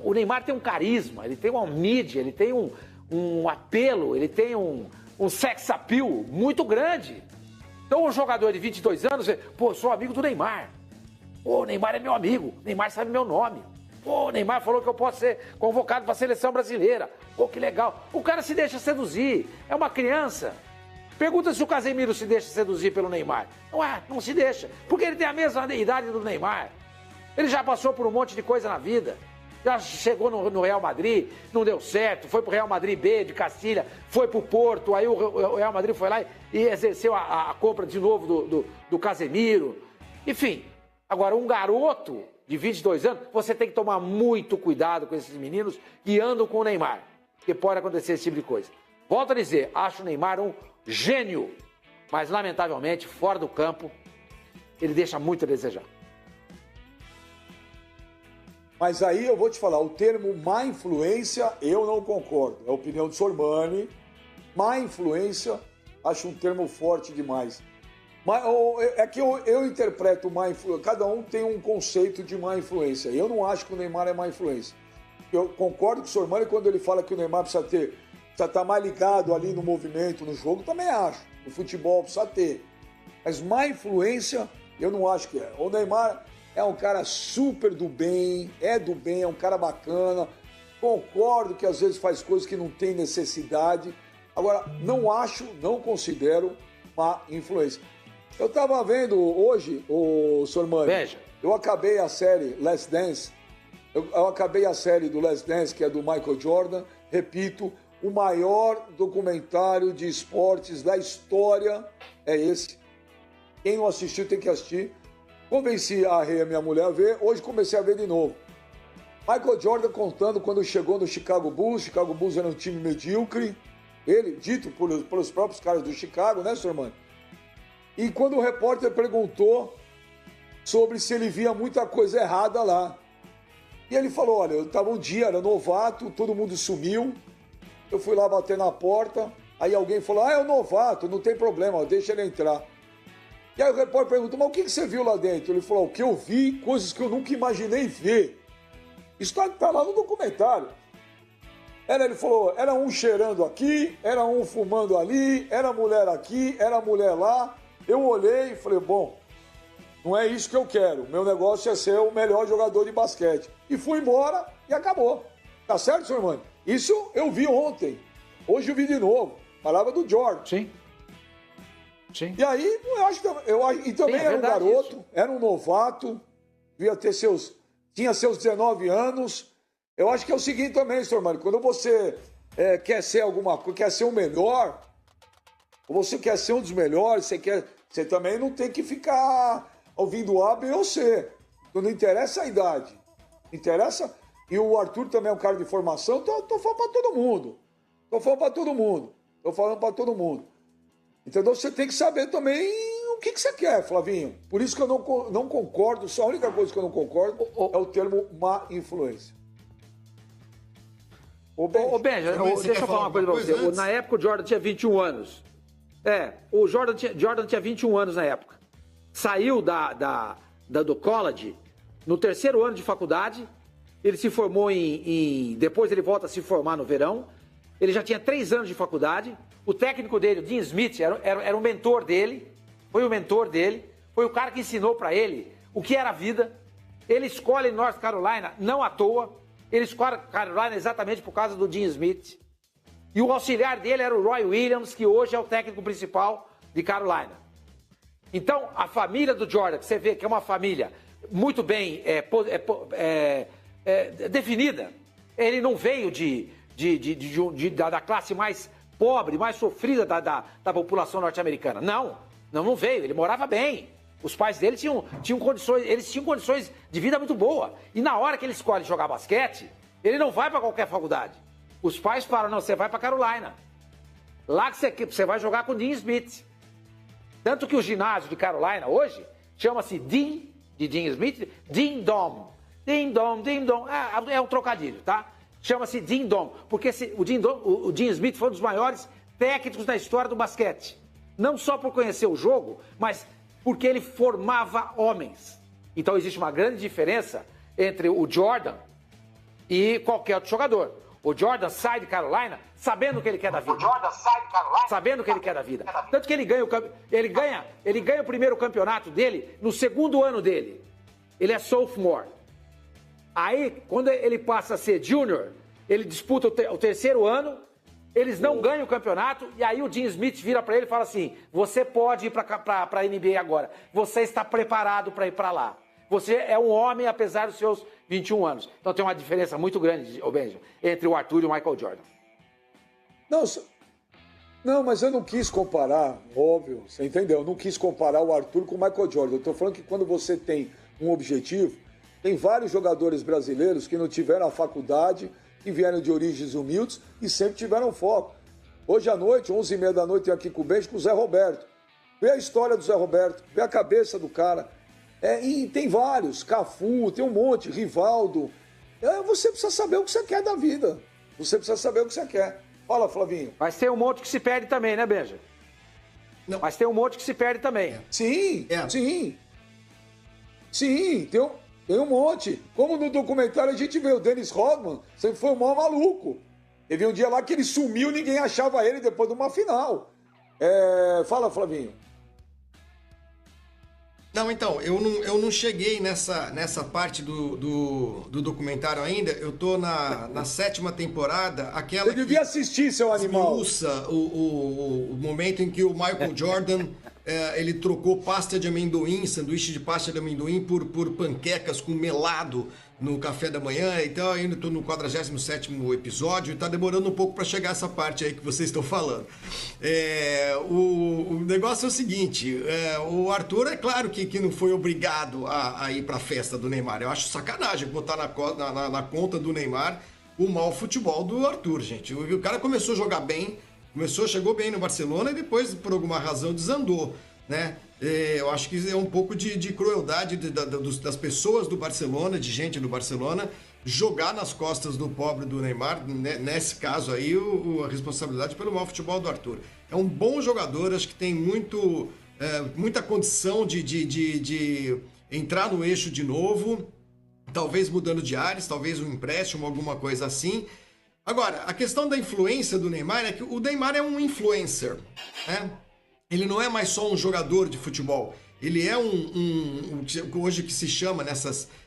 O Neymar tem um carisma, ele tem uma mídia, ele tem um apelo, ele tem um sex appeal muito grande. Então um jogador de 22 anos, pô, sou amigo do Neymar. Pô, o Neymar é meu amigo, o Neymar sabe meu nome. Pô, o Neymar falou que eu posso ser convocado para a seleção brasileira. Pô, que legal. O cara se deixa seduzir, é uma criança. Pergunta se o Casemiro se deixa seduzir pelo Neymar. Não se deixa, porque ele tem a mesma idade do Neymar. Ele já passou por um monte de coisa na vida. Já chegou no Real Madrid, não deu certo, foi pro Real Madrid B de Castilha, foi pro Porto, aí o Real Madrid foi lá e exerceu a compra de novo do Casemiro. Enfim, agora um garoto de 22 anos, você tem que tomar muito cuidado com esses meninos que andam com o Neymar, porque pode acontecer esse tipo de coisa. Volto a dizer, acho o Neymar um gênio, mas lamentavelmente, fora do campo, ele deixa muito a desejar. Mas aí eu vou te falar, o termo má influência, eu não concordo. É a opinião do Sormani. Má influência, acho um termo forte demais. É que eu interpreto má influência, cada um tem um conceito de má influência. Eu não acho que o Neymar é má influência. Eu concordo com o Sormani quando ele fala que o Neymar precisa estar mais ligado ali no movimento, no jogo, também acho. No futebol precisa ter. Mas má influência, eu não acho que é. O Neymar é um cara super do bem, é um cara bacana. Concordo que às vezes faz coisas que não tem necessidade. Agora, não considero má influência. Eu estava vendo hoje, o Sormani, Veja. Eu acabei a série Last Dance. Eu acabei a série do Last Dance, que é do Michael Jordan. Repito, o maior documentário de esportes da história é esse. Quem não assistiu tem que assistir. Convenci a Rê, minha mulher, a ver. Hoje comecei a ver de novo. Michael Jordan contando quando chegou no Chicago Bulls. Chicago Bulls era um time medíocre. Ele, dito pelos próprios caras do Chicago, né, Sormani? E quando o repórter perguntou sobre se ele via muita coisa errada lá. E ele falou, olha, eu estava um dia, era novato, todo mundo sumiu. Eu fui lá bater na porta, aí alguém falou, é um novato, não tem problema, deixa ele entrar. E aí o repórter perguntou, mas o que você viu lá dentro? Ele falou, o que eu vi, coisas que eu nunca imaginei ver. Isso tá lá no documentário. Ele falou, era um cheirando aqui, era um fumando ali, era mulher aqui, era mulher lá. Eu olhei e falei, bom, Não é isso que eu quero. Meu negócio é ser o melhor jogador de basquete. E fui embora e acabou. Tá certo, senhor Mano? Isso eu vi ontem. Hoje eu vi de novo. Falava do Jordan. Sim. Sim. E aí, e também Sim, é era um garoto, isso. era um novato, tinha seus 19 anos. Eu acho que é o seguinte também, senhor Mano, quando você quer ser alguma coisa, quer ser o melhor, ou você quer ser um dos melhores, você também não tem que ficar ouvindo A, B ou C. Então, não interessa a idade. Interessa. E o Arthur também é um cara de formação, tô falando para todo mundo. Tô falando para todo mundo. Entendeu? Você tem que saber também o que você quer, Flavinho. Por isso que eu não concordo, só a única coisa que eu não concordo é o termo má influência. Ô Benja, deixa eu falar uma coisa pra você. Antes? Na época o Jordan tinha 21 anos. O Jordan tinha 21 anos na época. Saiu do college no terceiro ano de faculdade. Ele se formou depois ele volta a se formar no verão. Ele já tinha 3 anos de faculdade. O técnico dele, o Dean Smith, era um mentor dele. Foi o mentor dele. Foi o cara que ensinou para ele o que era a vida. Ele escolhe North Carolina não à toa. Ele escolhe Carolina exatamente por causa do Dean Smith. E o auxiliar dele era o Roy Williams, que hoje é o técnico principal de Carolina. Então, a família do Jordan, que você vê que é uma família muito bem definida. Ele não veio da classe mais pobre, mais sofrida da população norte-americana. Não veio. Ele morava bem. Os pais dele tinham condições de vida muito boa. E na hora que ele escolhe jogar basquete, ele não vai para qualquer faculdade. Os pais falam, não, você vai para Carolina. Lá que você vai jogar com o Dean Smith. Tanto que o ginásio de Carolina hoje chama-se Dean Smith, Dean Dom. Dean Dom. É um trocadilho, tá? Chama-se Dean Dom, porque o Dean Smith foi um dos maiores técnicos da história do basquete. Não só por conhecer o jogo, mas porque ele formava homens. Então existe uma grande diferença entre o Jordan e qualquer outro jogador. O Jordan sai de Carolina sabendo o que ele quer da vida. Sabendo o que ele quer da vida. Tanto que ele ganha o primeiro campeonato dele no segundo ano dele. Ele é sophomore. Aí, quando ele passa a ser junior, ele disputa o terceiro ano, eles não ganham o campeonato, e aí o Dean Smith vira para ele e fala assim, você pode ir para a NBA agora, você está preparado para ir para lá. Você é um homem apesar dos seus 21 anos. Então tem uma diferença muito grande, Benja, entre o Arthur e o Michael Jordan. Não, mas eu não quis comparar, óbvio, você entendeu? Eu não quis comparar o Arthur com o Michael Jordan. Eu estou falando que quando você tem um objetivo, tem vários jogadores brasileiros que não tiveram a faculdade, que vieram de origens humildes e sempre tiveram foco. Hoje à noite, 11h30 da noite, eu aqui com o Benjo, com o Zé Roberto. Vê a história do Zé Roberto, vê a cabeça do cara. E tem vários, Cafu, tem um monte, Rivaldo. Você precisa saber o que você quer da vida. Você precisa saber o que você quer. Fala, Flavinho. Mas tem um monte que se perde também, né, Benja? Não. Mas tem um monte que se perde também. Sim, tem um monte. Como no documentário a gente vê o Dennis Rodman, sempre foi um maior maluco. Teve um dia lá que ele sumiu, ninguém achava ele depois de uma final. Fala, Flavinho. Não, então, eu não cheguei nessa parte do documentário ainda. Eu tô na 7ª temporada, aquela Você devia assistir, seu animal. O momento em que o Michael Jordan ele trocou pasta de amendoim, sanduíche de pasta de amendoim por panquecas com melado no café da manhã. Então, eu ainda estou no 47º episódio e está demorando um pouco para chegar essa parte aí que vocês estão falando. O negócio é o seguinte, o Arthur é claro que não foi obrigado a ir para a festa do Neymar. Eu acho sacanagem botar na conta do Neymar o mau futebol do Arthur, gente. O cara começou a jogar bem, chegou bem no Barcelona e depois, por alguma razão, desandou, né? Eu acho que é um pouco de crueldade das pessoas do Barcelona, de gente do Barcelona, jogar nas costas do pobre do Neymar, né? Nesse caso aí, a responsabilidade pelo mau futebol do Arthur. É um bom jogador, acho que tem muita condição de entrar no eixo de novo, talvez mudando de ares, talvez um empréstimo, alguma coisa assim. Agora, a questão da influência do Neymar é que o Neymar é um influencer, né? Ele não é mais só um jogador de futebol. Ele é hoje que se chama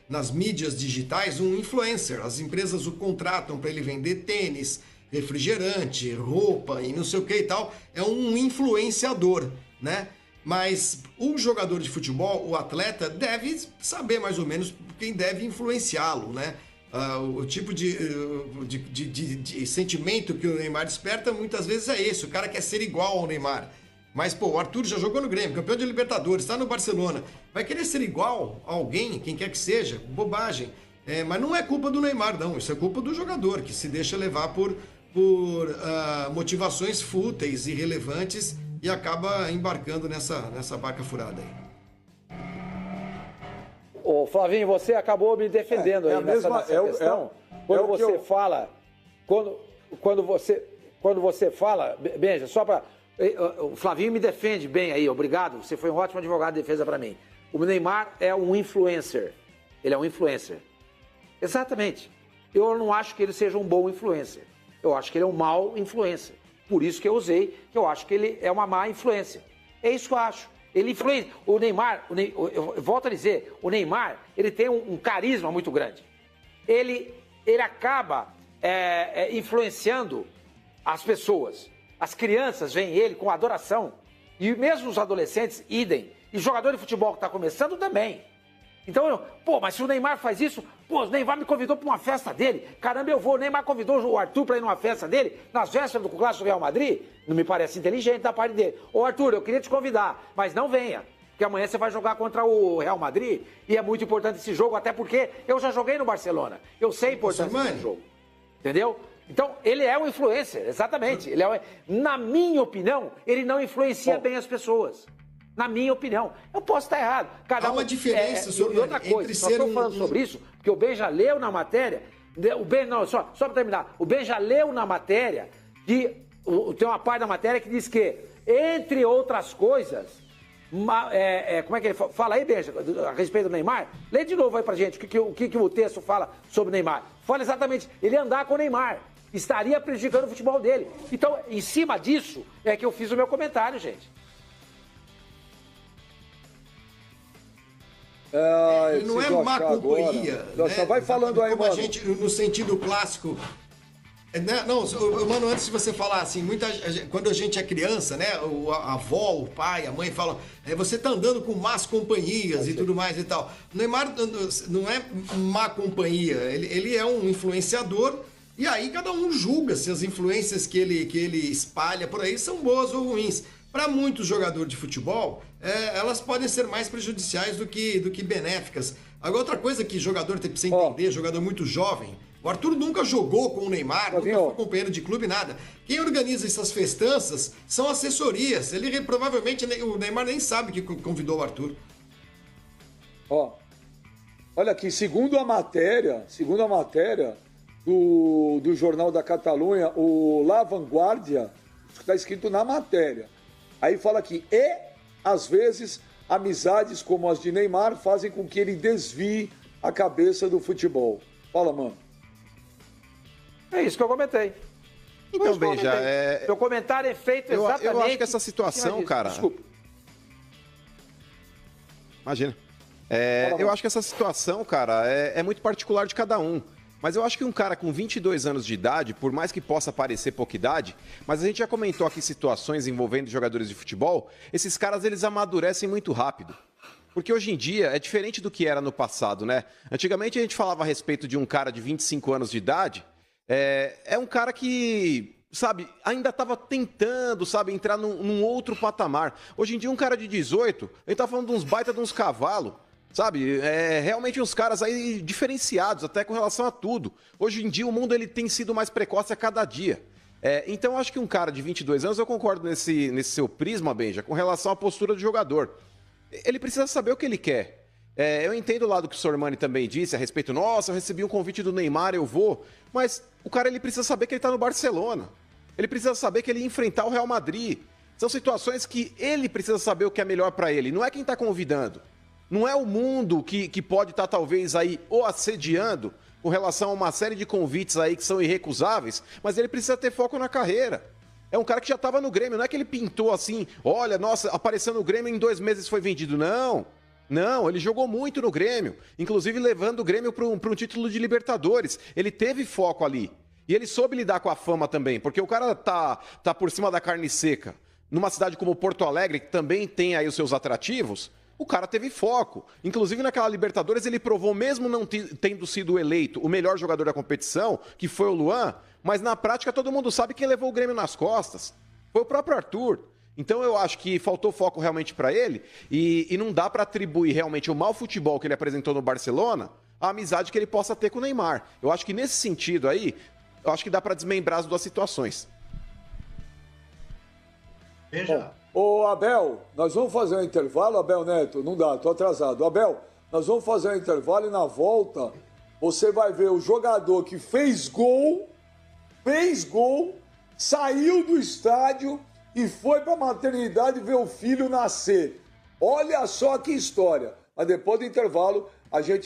nas mídias digitais, um influencer. As empresas o contratam para ele vender tênis, refrigerante, roupa e não sei o que e tal. É um influenciador, né? Mas o jogador de futebol, o atleta, deve saber mais ou menos quem deve influenciá-lo, né? O tipo de sentimento que o Neymar desperta muitas vezes é esse. O cara quer ser igual ao Neymar. Mas, pô, o Arthur já jogou no Grêmio, campeão de Libertadores, está no Barcelona. Vai querer ser igual a alguém, quem quer que seja? Bobagem. Mas não é culpa do Neymar, não. Isso é culpa do jogador, que se deixa levar por motivações fúteis, irrelevantes, e acaba embarcando nessa barca furada aí. Ô, Flavinho, você acabou me defendendo aí nessa questão. Quando você fala... Quando você fala... Benja, só para... O Flavinho me defende bem aí, obrigado. Você foi um ótimo advogado de defesa para mim. O Neymar é um influencer. Ele é um influencer. Exatamente. Eu não acho que ele seja um bom influencer. Eu acho que ele é um mau influencer. Por isso que eu usei, que eu acho que ele é uma má influência. É isso que eu acho. Ele influencia. O Neymar, eu volto a dizer, o Neymar, ele tem um carisma muito grande. Ele acaba influenciando as pessoas. As crianças veem ele com adoração. E mesmo os adolescentes, idem. E jogador de futebol que está começando também. Então, mas se o Neymar faz isso, o Neymar me convidou para uma festa dele. Caramba, eu vou. O Neymar convidou o Arthur para ir numa festa dele, nas vésperas do Clássico do Real Madrid. Não me parece inteligente da parte dele. Ô, Arthur, eu queria te convidar, mas não venha. Porque amanhã você vai jogar contra o Real Madrid e é muito importante esse jogo, até porque eu já joguei no Barcelona. Eu sei a importância desse jogo. Entendeu? Então, ele é um influencer, exatamente. Na minha opinião, ele não influencia bem as pessoas. Na minha opinião. Eu posso estar errado. Há uma diferença, senhor. E outra coisa, só estou falando sobre isso, porque o Ben já leu na matéria, só para terminar, o Ben já leu na matéria, tem uma parte da matéria que diz que, entre outras coisas, como é que ele fala aí, Benja, a respeito do Neymar? Lê de novo aí pra gente o que o texto fala sobre o Neymar. Fala exatamente, ele andar com o Neymar. Estaria prejudicando o futebol dele. Então, em cima disso, é que eu fiz o meu comentário, gente. Não é má companhia. Né? Vai falando aí, como mano. A gente, no sentido clássico... Não, mano, antes de você falar assim, quando a gente é criança, né? A avó, o pai, a mãe falam, você tá andando com más companhias e tudo mais e tal. O Neymar não é má companhia, ele é um influenciador. E aí cada um julga se as influências que ele espalha por aí são boas ou ruins. Para muitos jogadores de futebol, elas podem ser mais prejudiciais do que benéficas. Agora, outra coisa que jogador tem que você entender, jogador muito jovem, o Arthur nunca jogou com o Neymar, nunca foi companheiro de clube, nada. Quem organiza essas festanças são assessorias. Provavelmente o Neymar nem sabe que convidou o Arthur. Olha aqui, segundo a matéria do Jornal da Catalunha, o La Vanguardia, está escrito na matéria. Aí fala aqui, às vezes, amizades como as de Neymar fazem com que ele desvie a cabeça do futebol. Fala, mano. É isso que eu comentei. Então, Benja, Meu comentário é feito exatamente... Eu acho que essa situação, cara... Desculpa. Imagina. Eu acho que essa situação, cara, é muito particular de cada um. Mas eu acho que um cara com 22 anos de idade, por mais que possa parecer pouca idade, mas a gente já comentou aqui situações envolvendo jogadores de futebol, esses caras eles amadurecem muito rápido. Porque hoje em dia é diferente do que era no passado, né? Antigamente a gente falava a respeito de um cara de 25 anos de idade, é um cara que, sabe, ainda estava tentando, sabe, entrar num outro patamar. Hoje em dia um cara de 18, ele tá falando de uns baita de uns cavalos. Sabe, realmente uns caras aí diferenciados, até com relação a tudo. Hoje em dia o mundo ele tem sido mais precoce a cada dia. Então eu acho que um cara de 22 anos, eu concordo nesse seu prisma, Benja, com relação à postura do jogador. Ele precisa saber o que ele quer. Eu entendo o lado que o Sormani também disse a respeito, nossa, eu recebi um convite do Neymar, eu vou. Mas o cara ele precisa saber que ele tá no Barcelona. Ele precisa saber que ele ia enfrentar o Real Madrid. São situações que ele precisa saber o que é melhor para ele, não é quem tá convidando. Não é o mundo que pode estar talvez aí o assediando com relação a uma série de convites aí que são irrecusáveis, mas ele precisa ter foco na carreira. É um cara que já estava no Grêmio, não é que ele pintou assim, olha, nossa, apareceu no Grêmio em 2 meses foi vendido. Não, ele jogou muito no Grêmio, inclusive levando o Grêmio para um título de Libertadores. Ele teve foco ali. E ele soube lidar com a fama também, porque o cara tá por cima da carne seca. Numa cidade como Porto Alegre, que também tem aí os seus atrativos, o cara teve foco. Inclusive naquela Libertadores ele provou, mesmo não tendo sido eleito o melhor jogador da competição, que foi o Luan, mas na prática todo mundo sabe quem levou o Grêmio nas costas. Foi o próprio Arthur. Então eu acho que faltou foco realmente para ele e não dá para atribuir realmente o mau futebol que ele apresentou no Barcelona à amizade que ele possa ter com o Neymar. Eu acho que nesse sentido aí, eu acho que dá para desmembrar as duas situações. Veja. Ô, Abel, nós vamos fazer um intervalo, Abel Neto, não dá, tô atrasado. Abel, nós vamos fazer um intervalo e na volta você vai ver o jogador que fez gol, saiu do estádio e foi para a maternidade ver o filho nascer. Olha só que história. Mas depois do intervalo, a gente